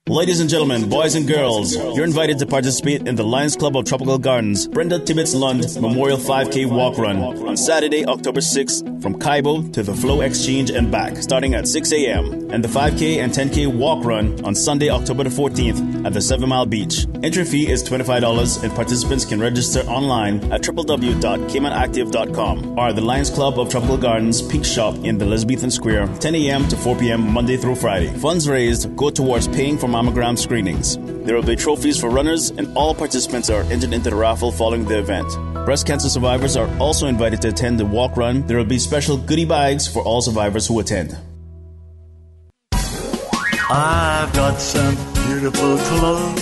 Ladies and gentlemen, boys and girls, you're invited to participate in the Lions Club of Tropical Gardens Brenda Tibbetts Lund Memorial 5K Walk Run on Saturday, October 6th from Cayman to the Flow Exchange and back, starting at 6 a.m. and the 5K and 10K Walk Run on Sunday, October the 14th at the 7 Mile Beach. Entry fee is $25 and participants can register online at www.caymanactive.com or the Lions Club of Tropical Gardens Pink Shop in the Elizabethan Square, 10 a.m. to 4 p.m. Monday through Friday. Funds raised go towards paying for mammogram screenings. There will be trophies for runners, and all participants are entered into the raffle following the event. Breast cancer survivors are also invited to attend the walk run. There will be special goodie bags for all survivors who attend. I've got some beautiful clothes.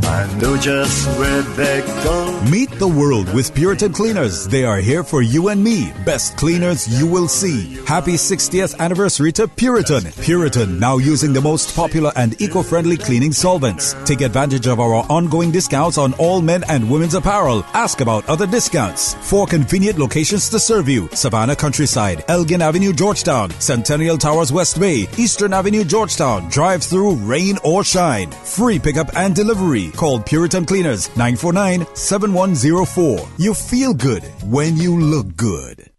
I know just where they go. Meet the world with Puritan Cleaners. They are here for you and me. Best cleaners you will see. Happy 60th anniversary to Puritan. Puritan, now using the most popular and eco-friendly cleaning solvents. Take advantage of our ongoing discounts on all men and women's apparel. Ask about other discounts. 4 convenient locations to serve you. Savannah Countryside, Elgin Avenue, Georgetown, Centennial Towers, West Bay, Eastern Avenue, Georgetown. Drive through, rain or shine. Free pickup and delivery. Call Puritan Cleaners 949-7104. You feel good when you look good.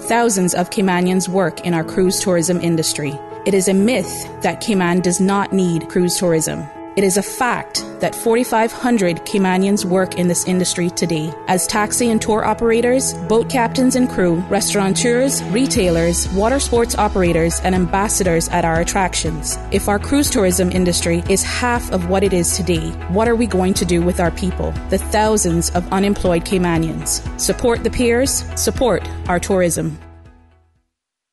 Thousands of Caymanians work in our cruise tourism industry. It is a myth that Cayman does not need cruise tourism. It is a fact that 4,500 Caymanians work in this industry today as taxi and tour operators, boat captains and crew, restaurateurs, retailers, water sports operators, and ambassadors at our attractions. If our cruise tourism industry is half of what it is today, what are we going to do with our people, the thousands of unemployed Caymanians? Support the peers, support our tourism.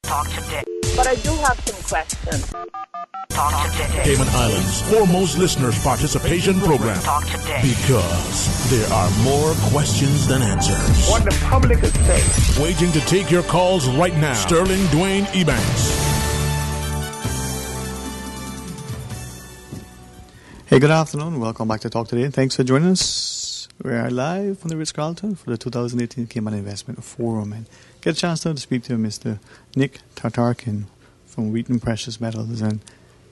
Talk today. But I do have some questions. Talk today. Cayman Islands' foremost listeners' participation program. Talk today. Because there are more questions than answers. What the public is saying. Waiting to take your calls right now. Sterling Dwayne Ebanks. Hey, good afternoon. Welcome back to Talk Today. Thanks for joining us. We are live from the Ritz Carlton for the 2018 Cayman Investment Forum. And get a chance to speak to Mr. Nick Tartarkin from Wheaton Precious Metals. And,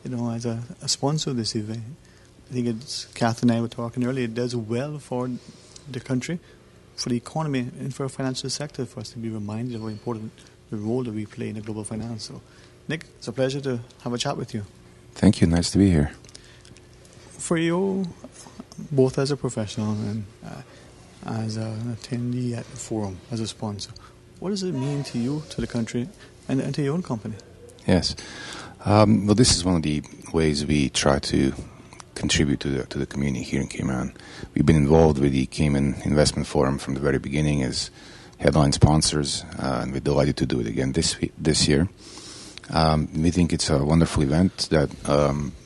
you know, as a sponsor of this event, I think it's Kath and I were talking earlier. It does well for the country, for the economy, and for the financial sector, for us to be reminded of how important the role that we play in the global finance. So, Nick, it's a pleasure to have a chat with you. Thank you. Nice to be here. For you, both as a professional and as an attendee at the forum, as a sponsor, what does it mean to you, to the country, and to your own company? Yes. Well, this is one of the ways we try to contribute to the community here in Cayman. We've been involved with the Cayman Investment Forum from the very beginning as headline sponsors, and we're delighted to do it again this year. We think it's a wonderful event that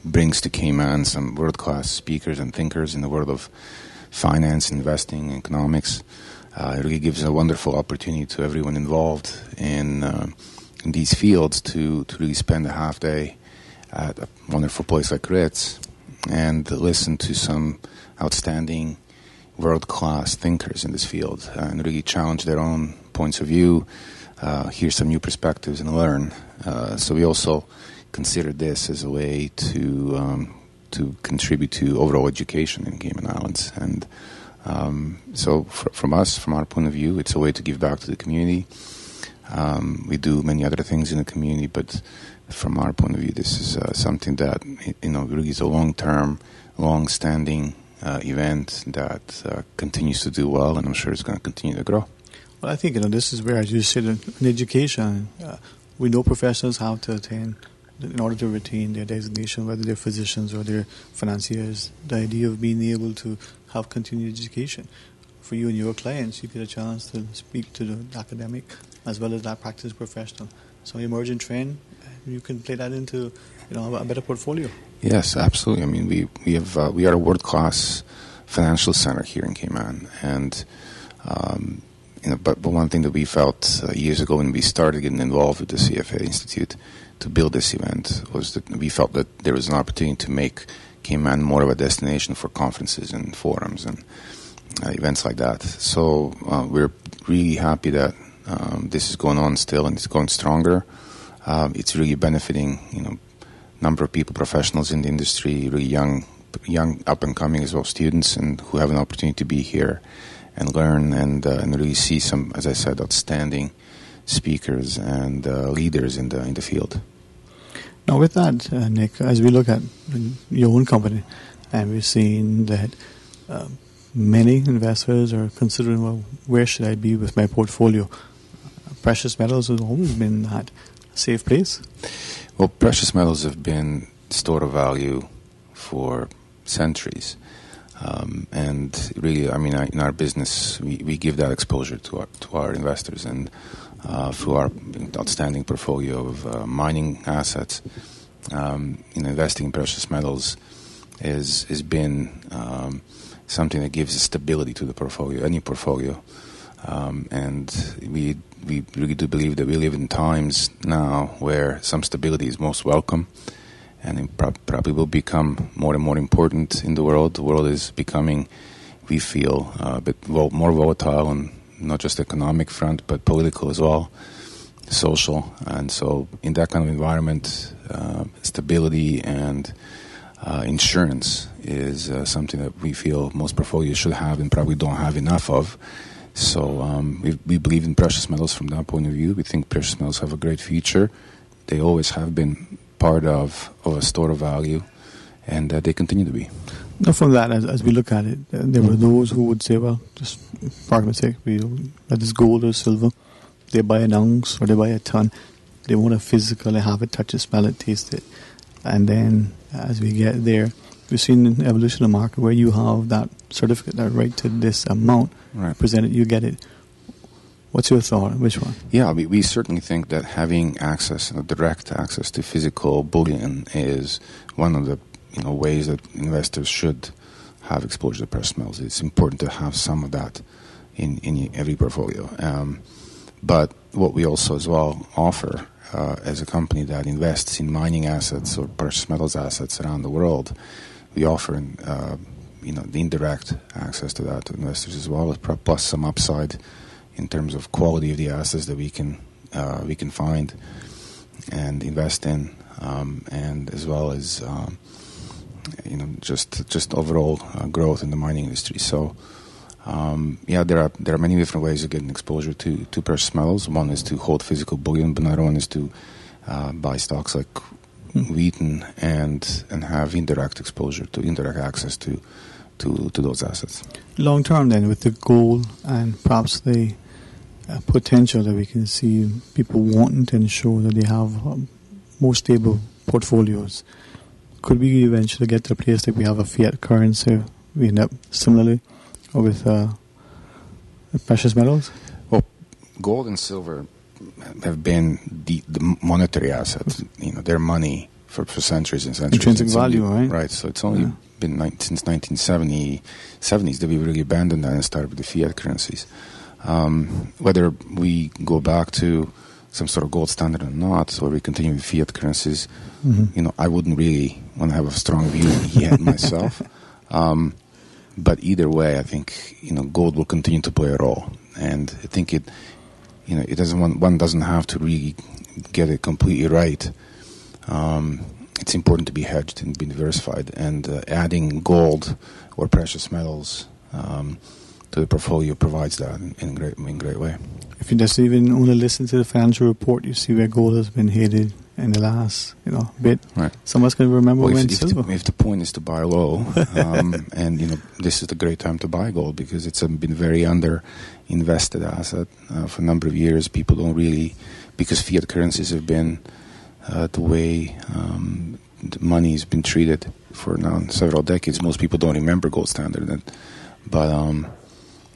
brings to Cayman some world-class speakers and thinkers in the world of finance, investing, economics. It really gives a wonderful opportunity to everyone involved in these fields to really spend a half day at a wonderful place like Ritz and listen to some outstanding world-class thinkers in this field and really challenge their own points of view, hear some new perspectives and learn. So we also consider this as a way to contribute to overall education in Cayman Islands. And so from our point of view, it's a way to give back to the community. We do many other things in the community, but from our point of view, this is something that really is a long-term, long-standing event that continues to do well, and I'm sure it's going to continue to grow. Well, I think this is where, as you said, in education, we know professionals have to attend in order to retain their designation, whether they're physicians or they're financiers. The idea of being able to have continued education. For you and your clients, you get a chance to speak to the academic as well as that practice professional. So emerging trend, you can play that into a better portfolio. Yes, absolutely. I mean, we are a world-class financial center here in Cayman, and but one thing that we felt years ago when we started getting involved with the CFA Institute to build this event was that we felt that there was an opportunity to make Cayman more of a destination for conferences and forums and events like that. So we're really happy that this is going on still, and it's going stronger. It's really benefiting, number of people, professionals in the industry, really young up and coming as well, students, and who have an opportunity to be here and learn and really see some, as I said, outstanding speakers and leaders in the field. Now, with that, Nick, as we look at your own company, and we're seeing that many investors are considering, well, where should I be with my portfolio? Precious metals has always been that safe place. Well, precious metals have been store of value for centuries. And really, I mean, in our business, we give that exposure to our investors, and through our outstanding portfolio of mining assets, investing in precious metals has been something that gives stability to the portfolio, any portfolio. And we really do believe that we live in times now where some stability is most welcome, and it probably will become more and more important in the world. The world is becoming, we feel, a bit more volatile on not just economic front, but political as well, social. And so in that kind of environment, stability and insurance is something that we feel most portfolios should have and probably don't have enough of. So we believe in precious metals from that point of view. We think precious metals have a great future. They always have been part of a store of value, and they continue to be. Now, from that, as we look at it, there were those who would say, well, just for argument's sake, that is gold or silver. They buy an ounce or they buy a ton. They want to physically have it, touch it, smell it, taste it. And then as we get there, we've seen an evolution of the market where you have that certificate, that right to this amount presented, you get it. What's your thought on which one? Yeah, we certainly think that having access, direct access to physical bullion is one of the ways that investors should have exposure to precious metals. It's important to have some of that in every portfolio. But what we also as well offer as a company that invests in mining assets or precious metals assets around the world, we offer the indirect access to that to investors as well, plus some upside in terms of quality of the assets that we can find and invest in, and as well as just overall growth in the mining industry. So, there are many different ways of getting exposure to precious metals. One is to hold physical bullion, but another one is to buy stocks like Wheaton and have indirect access to those assets. Long term, then, with the goal and perhaps the potential that we can see people wanting to ensure that they have more stable portfolios, could we eventually get to a place that we have a fiat currency? We end up similarly with precious metals? Well, gold and silver have been the monetary assets. They're money for centuries and centuries. Intrinsic value, right? Right. So it's only been since 1970s that we really abandoned that and started with the fiat currencies. Whether we go back to some sort of gold standard or not, or we continue with fiat currencies, I wouldn't really want to have a strong view yet myself. But either way, I think gold will continue to play a role, and I think one doesn't have to really get it completely right. It's important to be hedged and be diversified, and adding gold or precious metals to the portfolio provides that in a great way. If you just even only listen to the financial report, you see where gold has been headed in the last bit. Right. Some of us can remember when silver. If the point is to buy low, and this is the great time to buy gold because it's been very under-invested asset for a number of years. People don't really, because fiat currencies have been the way the money has been treated for now several decades. Most people don't remember gold standard, but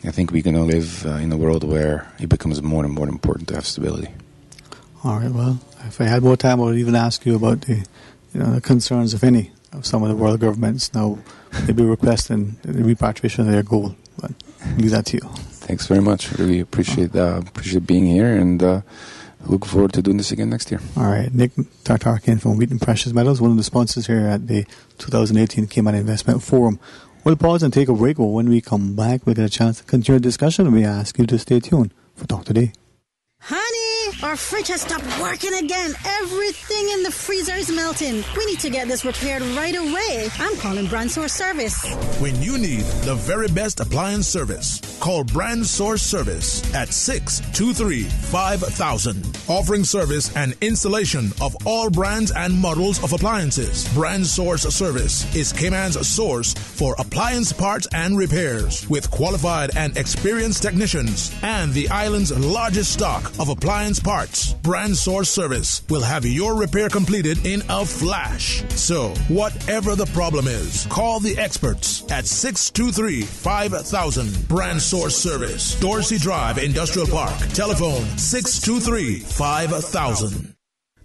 I think we're going to live in a world where it becomes more and more important to have stability. All right, well, if I had more time, I would even ask you about the concerns, if any, of some of the world governments now maybe requesting the repatriation of their gold. But I'll leave that to you. Thanks very much. Really appreciate being here, and look forward to doing this again next year. All right, Nick Tartarkin from Wheaton Precious Metals, one of the sponsors here at the 2018 Cayman Investment Forum. We'll pause and take a break, but when we come back, we'll get a chance to continue the discussion. We ask you to stay tuned for Talk Today. Honey, our fridge has stopped working again. Everything in the freezer is melting. We need to get this repaired right away. I'm calling Brand Source Service. When you need the very best appliance service, call Brand Source Service at 623-5000. Offering service and installation of all brands and models of appliances. Brand Source Service is Cayman's source for appliance parts and repairs with qualified and experienced technicians and the island's largest stock of appliance parts. Brand Source Service will have your repair completed in a flash. So, whatever the problem is, call the experts at 623-5000. Brand Source Service, Dorsey Drive, Industrial Park. Telephone 623-5000.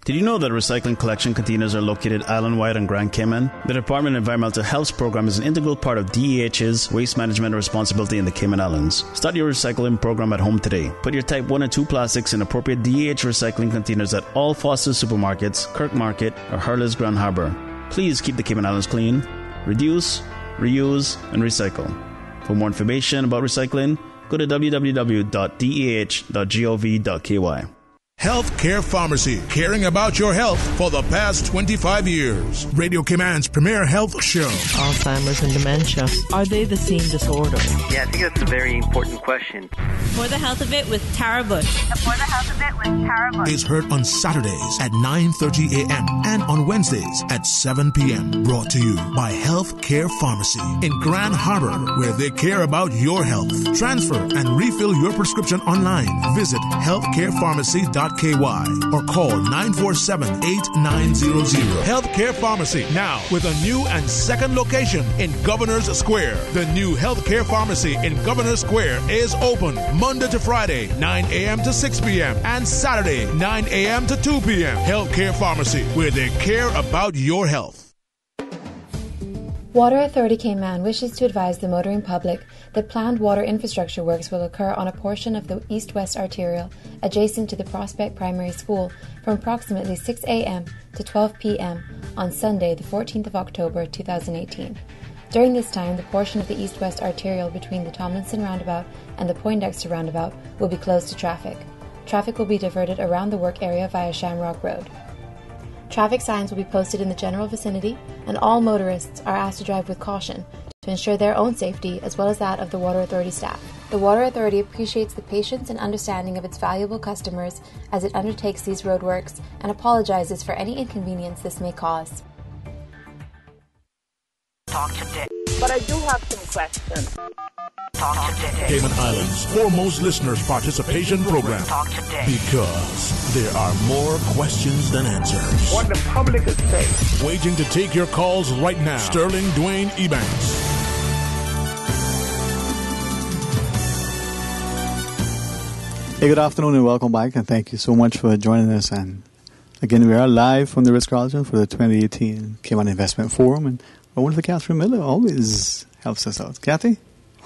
Did you know that recycling collection containers are located island-wide on Grand Cayman? The Department of Environmental Health's program is an integral part of DEH's waste management responsibility in the Cayman Islands. Start your recycling program at home today. Put your type 1 and 2 plastics in appropriate DEH recycling containers at all Foster supermarkets, Kirk Market, or Hurley's Grand Harbor. Please keep the Cayman Islands clean. Reduce, reuse, and recycle. For more information about recycling, go to www.deh.gov.ky. Healthcare Pharmacy, caring about your health for the past 25 years. Radio Cayman's premier health show. Alzheimer's and dementia, are they the same disorder? Yeah, I think that's a very important question. For the Health of It with Tara Bush. For the Health of It with Tara Bush. Is heard on Saturdays at 9:30 a.m. and on Wednesdays at 7 p.m. Brought to you by Healthcare Pharmacy in Grand Harbor, where they care about your health. Transfer and refill your prescription online. Visit healthcarepharmacy.ky or call 947-8900. Healthcare Pharmacy, now with a new and second location in Governor's Square. The new Healthcare Pharmacy in Governor's Square is open Monday to Friday, 9 a.m. to 6 p.m. and Saturday, 9 a.m. to 2 p.m. Healthcare Pharmacy, where they care about your health. Water Authority Cayman wishes to advise the motoring public that planned water infrastructure works will occur on a portion of the east-west arterial adjacent to the Prospect Primary School from approximately 6 a.m. to 12 p.m. on Sunday, the 14th of October 2018. During this time, the portion of the east-west arterial between the Tomlinson roundabout and the Poindexter roundabout will be closed to traffic. Traffic will be diverted around the work area via Shamrock Road. Traffic signs will be posted in the general vicinity, and all motorists are asked to drive with caution to ensure their own safety as well as that of the Water Authority staff. The Water Authority appreciates the patience and understanding of its valuable customers as it undertakes these roadworks and apologizes for any inconvenience this may cause. Talk to Dick. But I do have some questions. Talk to Dick. Cayman Islands' foremost listeners' participation program. Talk to Dick. Because there are more questions than answers. What the public is saying. Waiting to take your calls right now. Sterling Dwayne Ebanks. Hey, good afternoon and welcome back, and thank you so much for joining us. And again, we are live from the Ritz Carlton for the 2018 Cayman Investment Forum, and our wonderful Catherine Miller always helps us out. Kathy?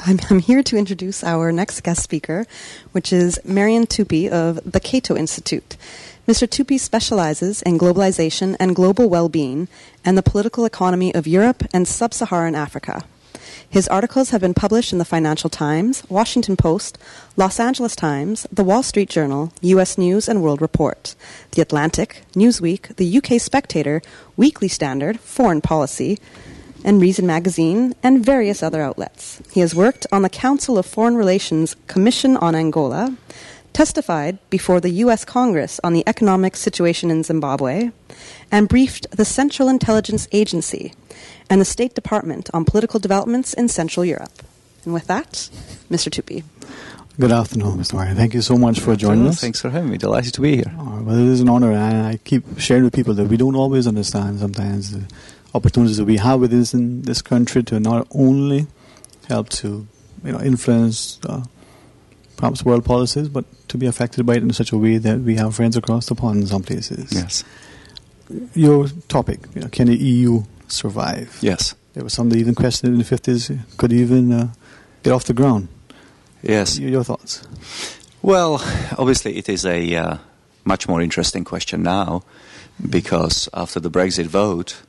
I'm here to introduce our next guest speaker, which is Marian Tupy of the Cato Institute. Mr. Tupy specializes in globalization and global well-being and the political economy of Europe and sub-Saharan Africa. His articles have been published in the Financial Times, Washington Post, Los Angeles Times, The Wall Street Journal, U.S. News and World Report, The Atlantic, Newsweek, the UK Spectator, Weekly Standard, Foreign Policy, and Reason Magazine, and various other outlets. He has worked on the Council of Foreign Relations Commission on Angola, testified before the U.S. Congress on the economic situation in Zimbabwe, and briefed the Central Intelligence Agency and the State Department on political developments in Central Europe. And with that, Mr. Tupy. Good afternoon, Mr. Warren. Thank you so much for joining us. Thanks for having me. Delighted to be here. Well, it is an honor, and I keep sharing with people that we don't always understand sometimes the opportunities that we have within this country to not only help to influence perhaps world policies, but to be affected by it in such a way that we have friends across the pond in some places. Yes. Your topic, can the EU survive? Yes. There was some that even questioned in the 50s, could even get off the ground. Yes. Your thoughts? Well, obviously it is a much more interesting question now, because after the Brexit vote,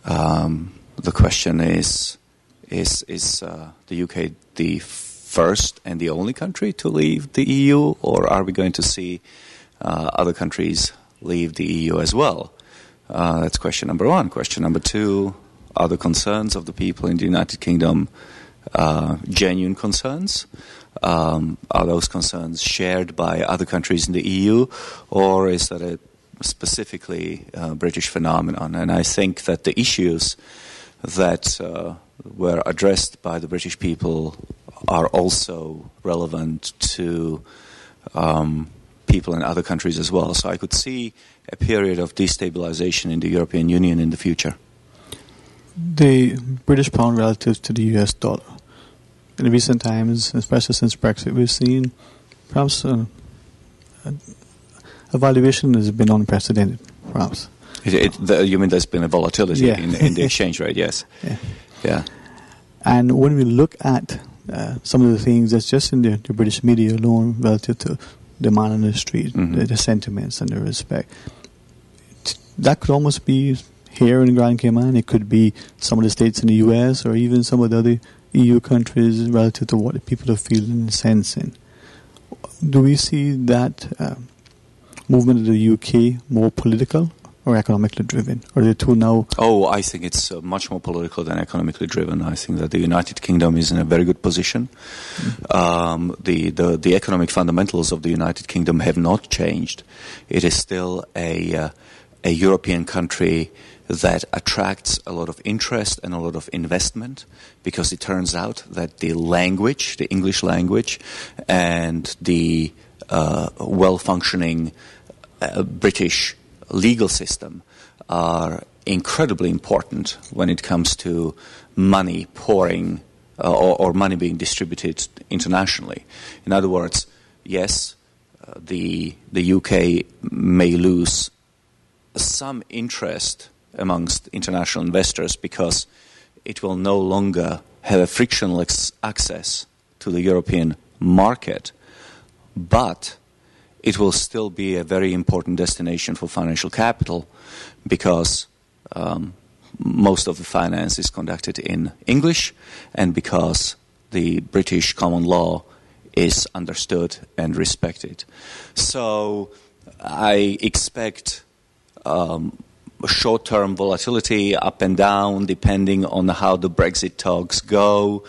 the question is the UK the first and the only country to leave the EU, or are we going to see other countries leave the EU as well? That's question number one. Question number two, are the concerns of the people in the United Kingdom genuine concerns? Are those concerns shared by other countries in the EU, or is that a specifically British phenomenon? And I think that the issues that were addressed by the British people are also relevant to people in other countries as well. So I could see a period of destabilization in the European Union in the future. The British pound relative to the US dollar. In recent times, especially since Brexit, we've seen perhaps a valuation has been unprecedented, perhaps. You mean there's been a volatility Yeah. in the exchange rate? Yes. Yeah. And when we look at some of the things that's just in the British media alone relative to the man on the street, the sentiments and the respect, that could almost be here in Grand Cayman. It could be some of the states in the US or even some of the other EU countries relative to what the people are feeling and sensing. Do we see that movement of the UK more political or economically driven? Or are the two now? Oh, I think it's much more political than economically driven. I think that the United Kingdom is in a very good position. The economic fundamentals of the United Kingdom have not changed. It is still a European country that attracts a lot of interest and a lot of investment, because it turns out that the language, the English language, and the well-functioning British legal system are incredibly important when it comes to money pouring or money being distributed internationally. In other words, yes, the UK may lose some interest amongst international investors because it will no longer have a frictionless access to the European market, but it will still be a very important destination for financial capital, because most of the finance is conducted in English, and because the British common law is understood and respected. So I expect short-term volatility up and down depending on how the Brexit talks go.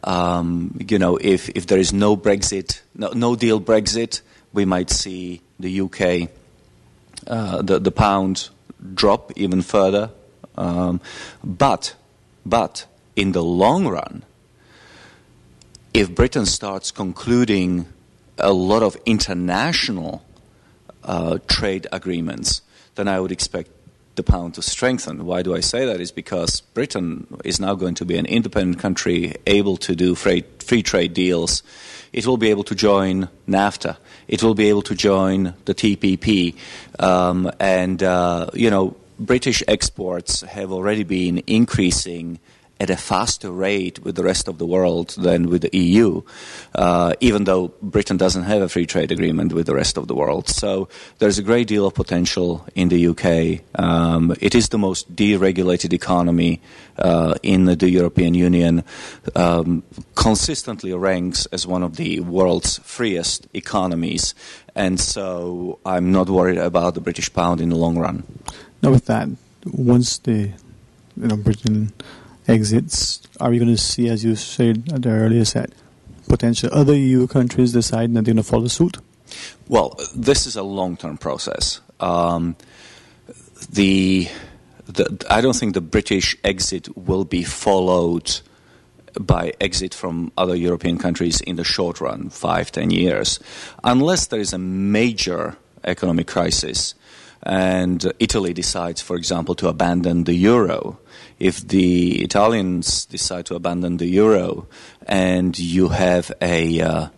If there is no Brexit, no deal Brexit, we might see the UK, the pound drop even further. But in the long run, if Britain starts concluding a lot of international trade agreements, then I would expect the pound to strengthen. Why do I say that? Is because Britain is now going to be an independent country able to do free trade deals. It will be able to join NAFTA. It will be able to join the TPP. British exports have already been increasing at a faster rate with the rest of the world than with the EU, even though Britain doesn't have a free trade agreement with the rest of the world. So there's a great deal of potential in the UK. It is the most deregulated economy in the European Union, consistently ranks as one of the world's freest economies. And so I'm not worried about the British pound in the long run. Now with that, once Britain exits, are we going to see, as you said at the earlier set, potential other EU countries deciding that they're going to follow suit? Well, this is a long-term process. I don't think the British exit will be followed by exit from other European countries in the short run, 5-10 years, unless there is a major economic crisis and Italy decides, for example, to abandon the euro. If the Italians decide to abandon the euro and you have a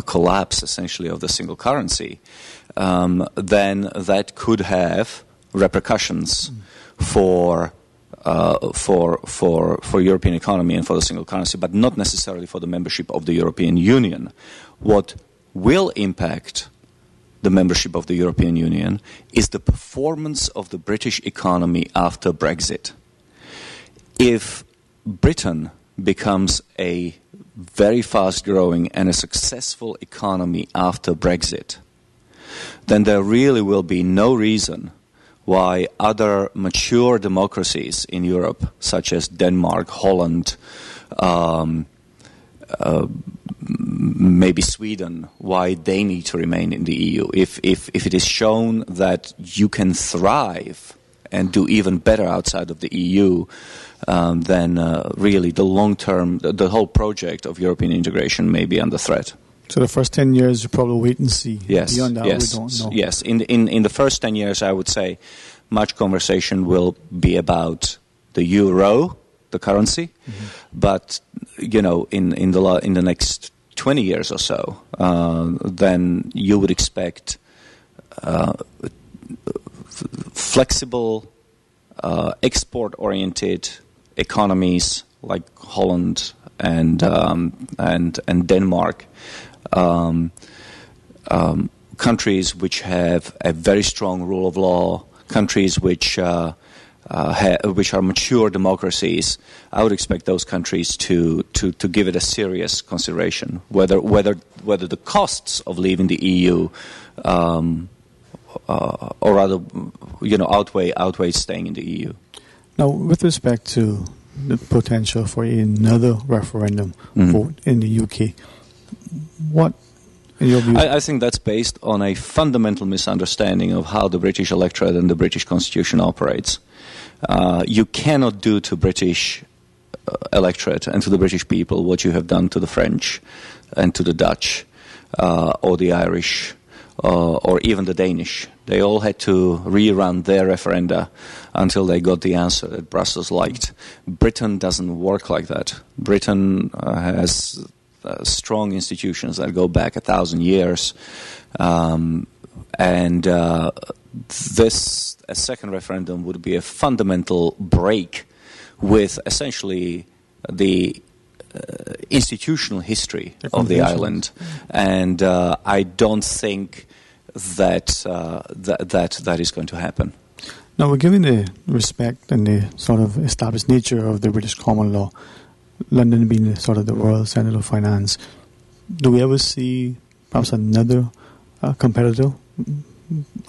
collapse, essentially, of the single currency, then that could have repercussions for European economy and for the single currency, but not necessarily for the membership of the European Union. What will impact the membership of the European Union is the performance of the British economy after Brexit. If Britain becomes a very fast-growing and a successful economy after Brexit, then there really will be no reason why other mature democracies in Europe, such as Denmark, Holland, maybe Sweden, why they need to remain in the EU. If it is shown that you can thrive and do even better outside of the EU, then really the long-term, the whole project of European integration may be under threat. So the first 10 years, you probably wait and see. Yes, beyond that, yes, we don't know. Yes. In the first 10 years, I would say much conversation will be about the euro, the currency, but in the next 20 years or so, then you would expect flexible, export-oriented economies like Holland and Denmark, countries which have a very strong rule of law, countries which are mature democracies. I would expect those countries to give it a serious consideration, whether the costs of leaving the EU, or rather, outweigh staying in the EU. Now, with respect to the potential for another referendum vote in the UK, what, in your view? I think that's based on a fundamental misunderstanding of how the British electorate and the British Constitution operates. You cannot do to British electorate and to the British people what you have done to the French and to the Dutch or the Irish or even the Danish. They all had to rerun their referenda until they got the answer that Brussels liked. Britain doesn't work like that. Britain has strong institutions that go back 1,000 years, and a second referendum would be a fundamental break with essentially the institutional history of the island, and I don't think that is going to happen. Now, given the respect and the sort of established nature of the British common law, London being sort of the Royal Centre of Finance, do we ever see perhaps another competitor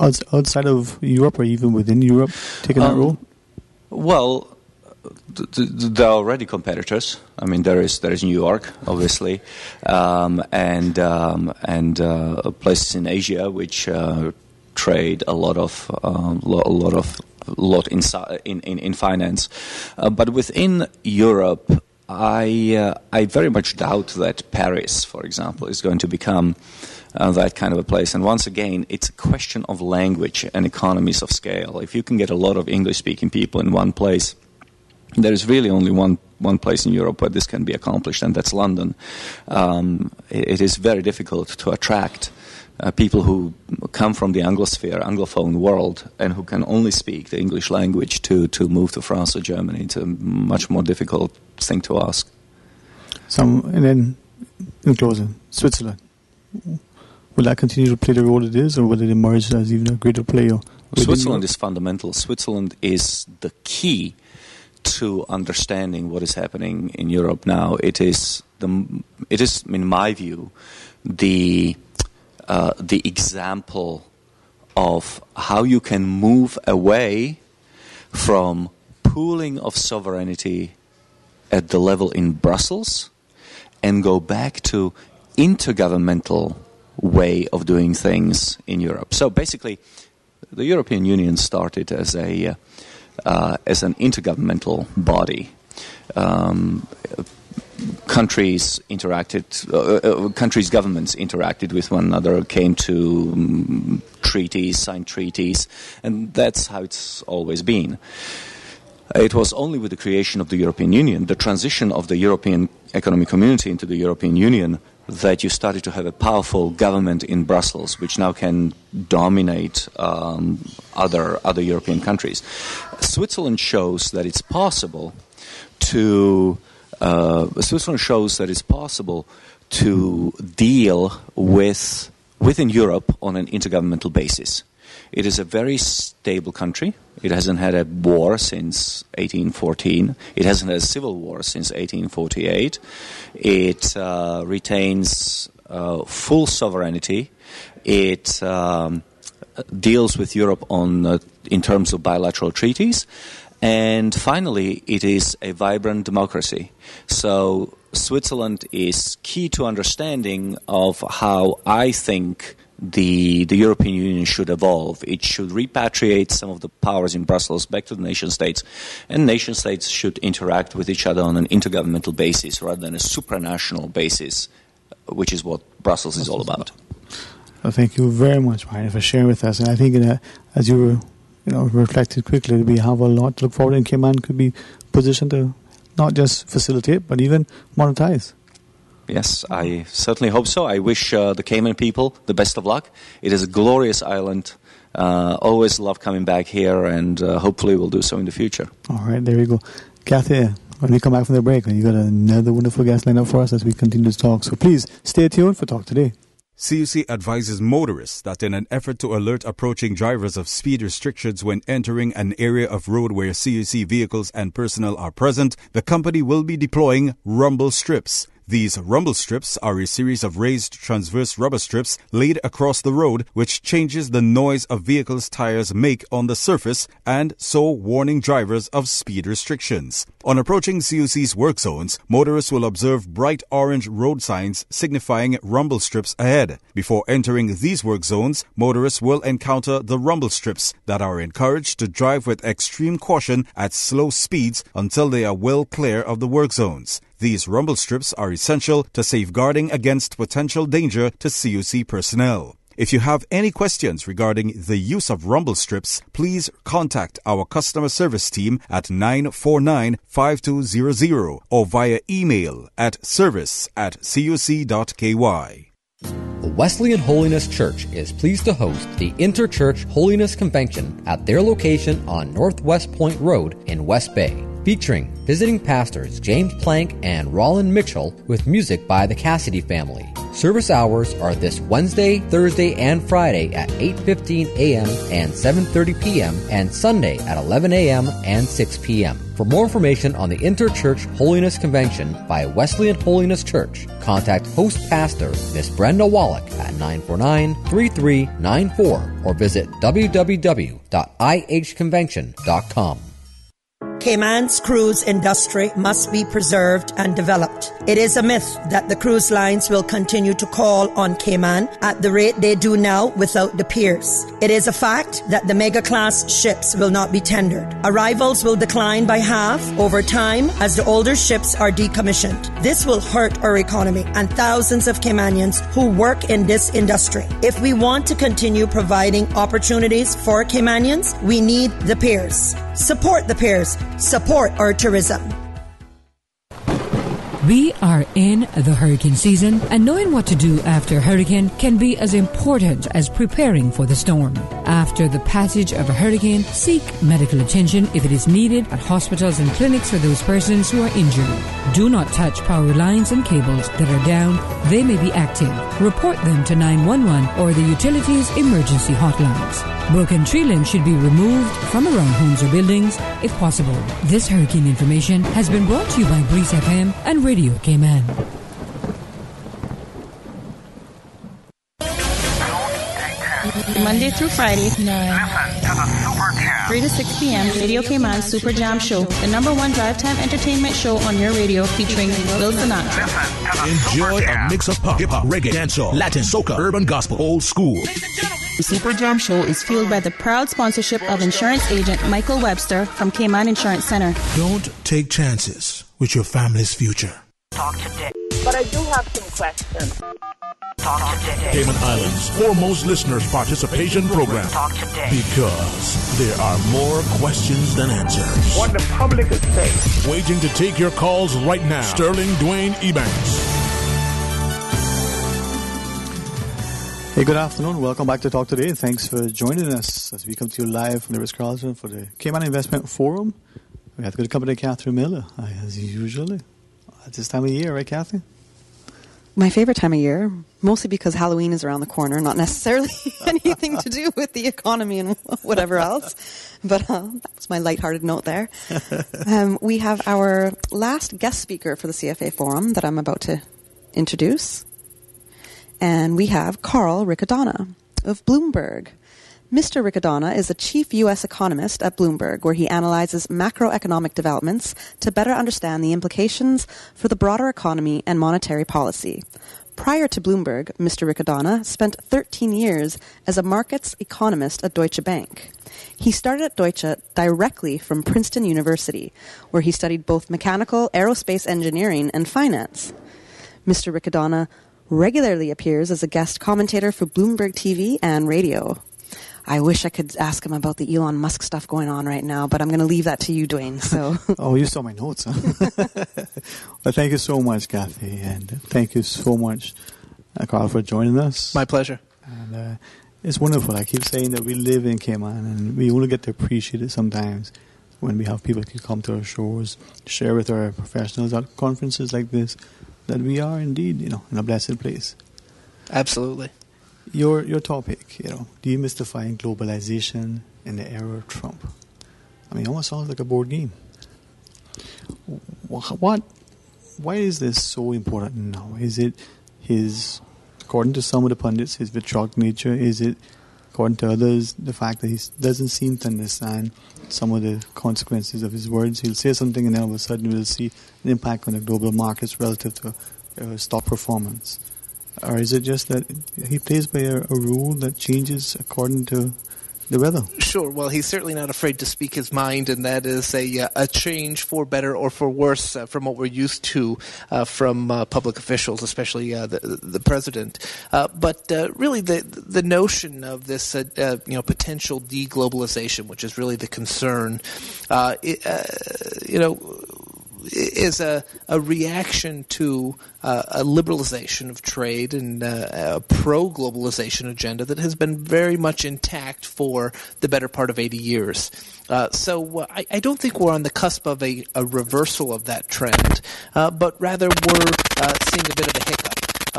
outside of Europe or even within Europe taking that role? Well, there are already competitors. I mean, there is New York, obviously, and places in Asia which trade a lot in finance. But within Europe, I very much doubt that Paris, for example, is going to become that kind of a place. And once again, it's a question of language and economies of scale. If you can get a lot of English-speaking people in one place, there is really only one place in Europe where this can be accomplished, and that's London. It is very difficult to attract people who come from the Anglophone world, and who can only speak the English language to move to France or Germany. It's a much more difficult thing to ask. And then, in closing, Switzerland. Will that continue to play the role it is, or will it emerge as even a greater player? Switzerland is fundamental. Switzerland is the key to understanding what is happening in Europe now. It is, in my view, the example of how you can move away from pooling of sovereignty at the level in Brussels and go back to intergovernmental way of doing things in Europe. So basically, the European Union started as an intergovernmental body. Countries' governments interacted with one another, came to treaties, signed treaties, and that's how it's always been. It was only with the creation of the European Union, the transition of the European Economic Community into the European Union, that you started to have a powerful government in Brussels, which now can dominate other European countries. Switzerland shows that it's possible to deal within Europe on an intergovernmental basis. It is a very stable country. It hasn't had a war since 1814. It hasn't had a civil war since 1848. It retains full sovereignty. It deals with Europe in terms of bilateral treaties. And finally, it is a vibrant democracy. So Switzerland is key to understanding of how I think the European Union should evolve. It should repatriate some of the powers in Brussels back to the nation-states, and nation-states should interact with each other on an intergovernmental basis rather than a supranational basis, which is what Brussels is all about. Well, thank you very much, Brian, for sharing with us. And I think as you reflected quickly, we have a lot to look forward to, and Cayman could be positioned to not just facilitate, but even monetize. Yes, I certainly hope so. I wish the Cayman people the best of luck. It is a glorious island. Always love coming back here, and hopefully we'll do so in the future. All right, there we go. Kathy, when we come back from the break, you got another wonderful guest lined up for us as we continue to talk. So please stay tuned for Talk Today. CUC advises motorists that in an effort to alert approaching drivers of speed restrictions when entering an area of road where CUC vehicles and personnel are present, the company will be deploying rumble strips. These rumble strips are a series of raised transverse rubber strips laid across the road, which changes the noise a vehicle's tires make on the surface, and so warning drivers of speed restrictions. On approaching CUC's work zones, motorists will observe bright orange road signs signifying rumble strips ahead. Before entering these work zones, motorists will encounter the rumble strips that are encouraged to drive with extreme caution at slow speeds until they are well clear of the work zones. These rumble strips are essential to safeguarding against potential danger to CUC personnel. If you have any questions regarding the use of rumble strips, please contact our customer service team at 949-5200 or via email at service@cuc.ky. The Wesleyan Holiness Church is pleased to host the Interchurch Holiness Convention at their location on Northwest Point Road in West Bay, featuring visiting pastors James Plank and Roland Mitchell with music by the Cassidy family. Service hours are this Wednesday, Thursday, and Friday at 8:15 a.m. and 7:30 p.m. and Sunday at 11 a.m. and 6 p.m. For more information on the Interchurch Holiness Convention by Wesleyan Holiness Church, contact host pastor Miss Brenda Wallach at 949-3394 or visit www.ihconvention.com. Cayman's cruise industry must be preserved and developed. It is a myth that the cruise lines will continue to call on Cayman at the rate they do now without the piers. It is a fact that the mega-class ships will not be tendered. Arrivals will decline by half over time as the older ships are decommissioned. This will hurt our economy and thousands of Caymanians who work in this industry. If we want to continue providing opportunities for Caymanians, we need the piers. Support the piers. Support our tourism. We are in the hurricane season, and knowing what to do after a hurricane can be as important as preparing for the storm. After the passage of a hurricane, seek medical attention if it is needed at hospitals and clinics for those persons who are injured. Do not touch power lines and cables that are down. They may be active. Report them to 911 or the utilities emergency hotlines. Broken tree limbs should be removed from around homes or buildings if possible. This hurricane information has been brought to you by Breeze FM and Radio Cayman. Monday through Friday, 3 to 6 p.m. Radio Cayman Super Jam Show, the #1 drive time entertainment show on your radio featuring Will Sinatra. Enjoy a mix of pop, hip-hop, reggae, dancehall, Latin, soca, urban gospel, old school. The Super Jam Show is fueled by the proud sponsorship of insurance agent Michael Webster from Cayman Insurance Center. Don't take chances with your family's future. Talk today. But I do have some questions. Talk today. Cayman Islands' foremost listeners' participation program. Talk today. Because there are more questions than answers. What the public is saying. Waiting to take your calls right now. Sterling Dwayne Ebanks. Hey, good afternoon. Welcome back to Talk Today. Thanks for joining us as we come to you live from the Ritz Carlton for the Cayman Investment Forum. We have the good company of Catherine Miller, as usually. At this time of year, right, Kathy? My favorite time of year, mostly because Halloween is around the corner, not necessarily anything to do with the economy and whatever else. But that was my lighthearted note there. We have our last guest speaker for the CFA Forum that I'm about to introduce. And we have Carl Riccadonna of Bloomberg. Mr. Riccadonna is a chief U.S. economist at Bloomberg, where he analyzes macroeconomic developments to better understand the implications for the broader economy and monetary policy. Prior to Bloomberg, Mr. Riccadonna spent 13 years as a markets economist at Deutsche Bank. He started at Deutsche directly from Princeton University, where he studied both mechanical, aerospace engineering, and finance. Mr. Riccadonna regularly appears as a guest commentator for Bloomberg TV and radio. I wish I could ask him about the Elon Musk stuff going on right now, but I'm going to leave that to you, Dwayne. So. Oh, you saw my notes, huh? Well, thank you so much, Kathy, and thank you so much, Carl, for joining us. My pleasure. And it's wonderful. I keep saying that we live in Cayman, and we only get to appreciate it sometimes when we have people who come to our shows, share with our professionals at conferences like this, that we are indeed, in a blessed place. Absolutely. Your topic, demystifying globalization in the era of Trump. I mean, it almost sounds like a board game. Why is this so important now? Is it according to some of the pundits, his vitriolic nature? Is it, according to others, the fact that he doesn't seem to understand some of the consequences of his words? He'll say something and then all of a sudden we'll see an impact on the global markets relative to stock performance. Or is it just that he plays by a rule that changes according to the weather? Sure. Well, he's certainly not afraid to speak his mind, and that is a change for better or for worse from what we're used to from public officials, especially the president. But really, the notion of this potential deglobalization, which is really the concern, is a reaction to a liberalization of trade and a pro-globalization agenda that has been very much intact for the better part of 80 years. So I don't think we're on the cusp of a reversal of that trend, but rather we're seeing a bit of a hiccup.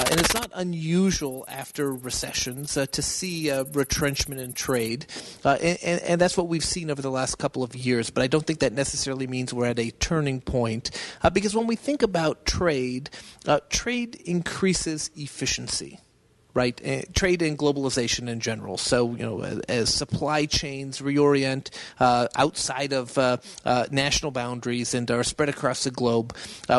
And it's not unusual after recessions to see retrenchment in trade. And that's what we've seen over the last couple of years. But I don't think that necessarily means we're at a turning point. Because when we think about trade, trade increases efficiency. Right, trade and globalization in general. So, as supply chains reorient outside of national boundaries and are spread across the globe,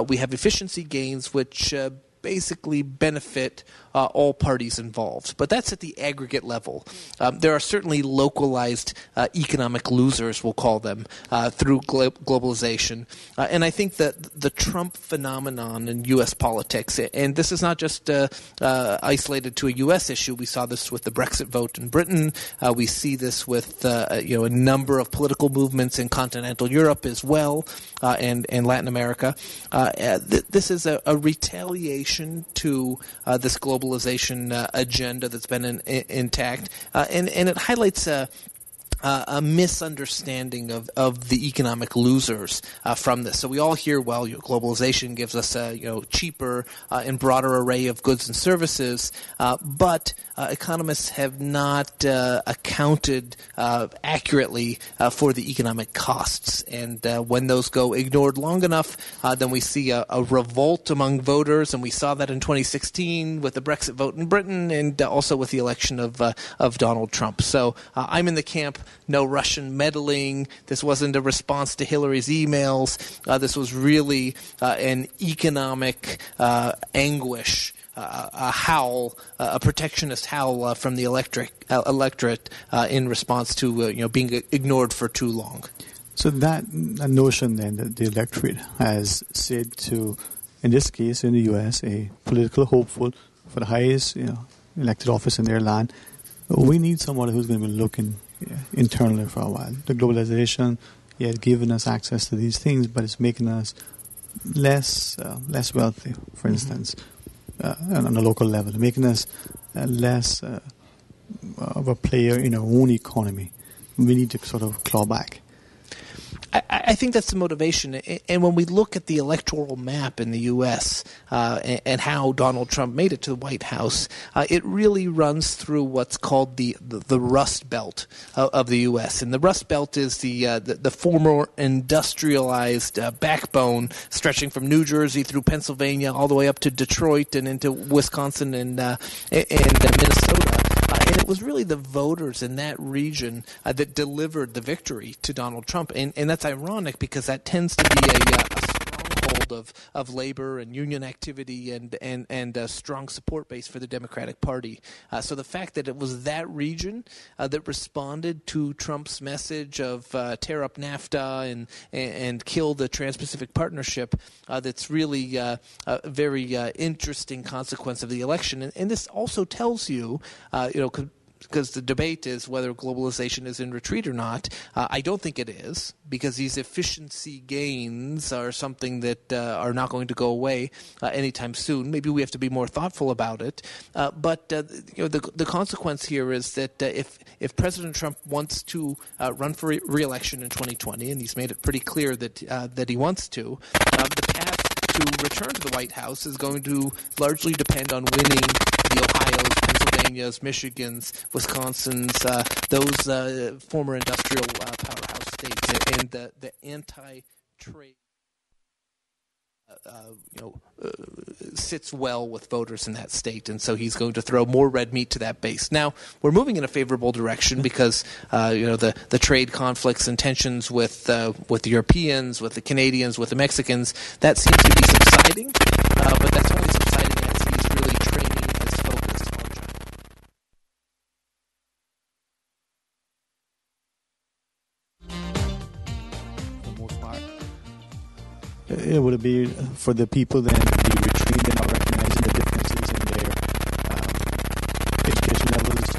we have efficiency gains which basically benefit all parties involved. But that's at the aggregate level. There are certainly localized economic losers, we'll call them, through globalization. And I think that the Trump phenomenon in U.S. politics, and this is not just isolated to a U.S. issue. We saw this with the Brexit vote in Britain. We see this with a number of political movements in continental Europe as well, and Latin America. This is a retaliation to this globalization agenda that's been intact, and it highlights a misunderstanding of the economic losers from this. So we all hear, well, globalization gives us a cheaper and broader array of goods and services, but economists have not accounted accurately for the economic costs. And when those go ignored long enough, then we see a revolt among voters, and we saw that in 2016 with the Brexit vote in Britain, and also with the election of Donald Trump. So I'm in the camp. No Russian meddling. This wasn't a response to Hillary's emails. This was really an economic anguish, a howl, a protectionist howl from the electorate in response to being ignored for too long. So that notion then that the electorate has said to, in this case in the U.S., a political hopeful for the highest elected office in their land, we need someone who's going to be looking internally for a while. The globalization, giving us access to these things, but it's making us less wealthy, for instance, on a local level, making us less of a player in our own economy. We need to sort of claw back. I think that's the motivation. And when we look at the electoral map in the U.S. And how Donald Trump made it to the White House, it really runs through what's called the Rust Belt of the U.S. And the Rust Belt is the former industrialized backbone stretching from New Jersey through Pennsylvania all the way up to Detroit and into Wisconsin and Minnesota. And it was really the voters in that region that delivered the victory to Donald Trump. And that's ironic because that tends to be a stronghold of labor and union activity and a strong support base for the Democratic Party. So the fact that it was that region that responded to Trump's message of tear up NAFTA and kill the Trans-Pacific Partnership, that's really a very interesting consequence of the election. And this also tells you, because the debate is whether globalization is in retreat or not. I don't think it is, because these efficiency gains are something that are not going to go away anytime soon. Maybe we have to be more thoughtful about it. But the consequence here is that if President Trump wants to run for re-election in 2020, and he's made it pretty clear that he wants to, the path to return to the White House is going to largely depend on winning the Ohio's, Pennsylvania's, Michigan's, Wisconsin's, those former industrial powerhouse states, and the anti-trade sits well with voters in that state, and so he's going to throw more red meat to that base. Now, we're moving in a favorable direction because the trade conflicts and tensions with the Europeans, with the Canadians, with the Mexicans, that seems to be subsiding, but that's only subsiding as he's really training his focus on China. For the most part. It would be for the people then to be retrained and not recognizing the differences in their education levels.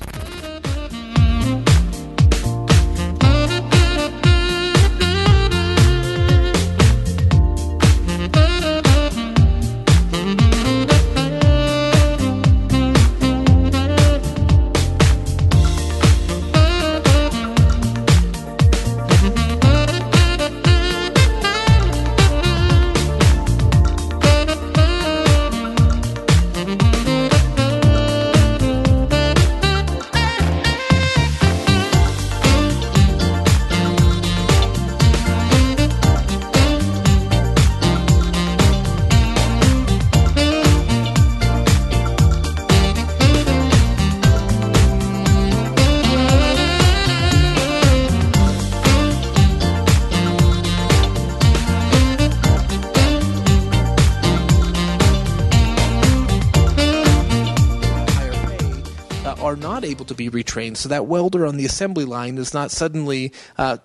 able to be retrained. So that welder on the assembly line is not suddenly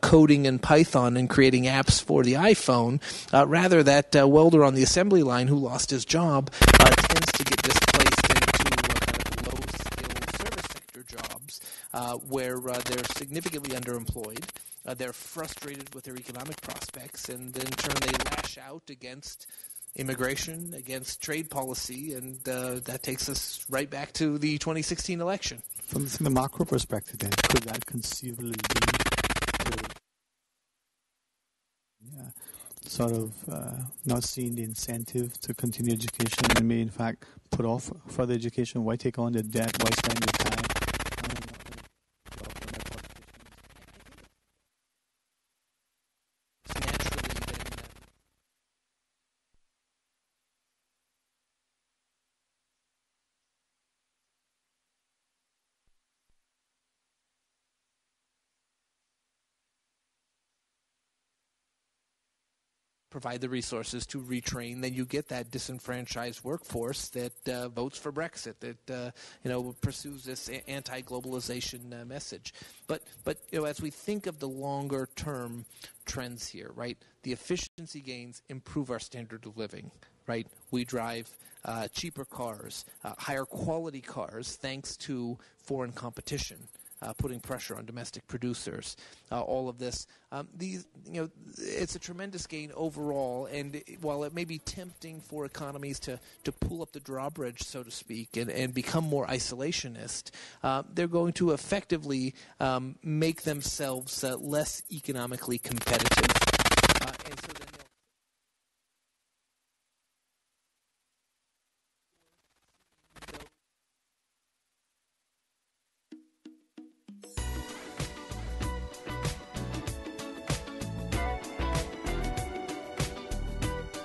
coding in Python and creating apps for the iPhone. Rather, that welder on the assembly line who lost his job tends to get displaced into low-skill service sector jobs where they're significantly underemployed. They're frustrated with their economic prospects, and in turn they lash out against immigration, against trade policy, and that takes us right back to the 2016 election. From the macro perspective, then, could that conceivably be sort of not seeing the incentive to continue education and may, in fact, put off further education? Why take on the debt? Why spend the time? Provide the resources to retrain, then you get that disenfranchised workforce that votes for Brexit, that pursues this anti-globalization message. But as we think of the longer term trends here, right, the efficiency gains improve our standard of living. Right, we drive cheaper cars, higher quality cars, thanks to foreign competition. Putting pressure on domestic producers, all of this. It's a tremendous gain overall. And while it may be tempting for economies to pull up the drawbridge, so to speak, and become more isolationist, they're going to effectively make themselves less economically competitive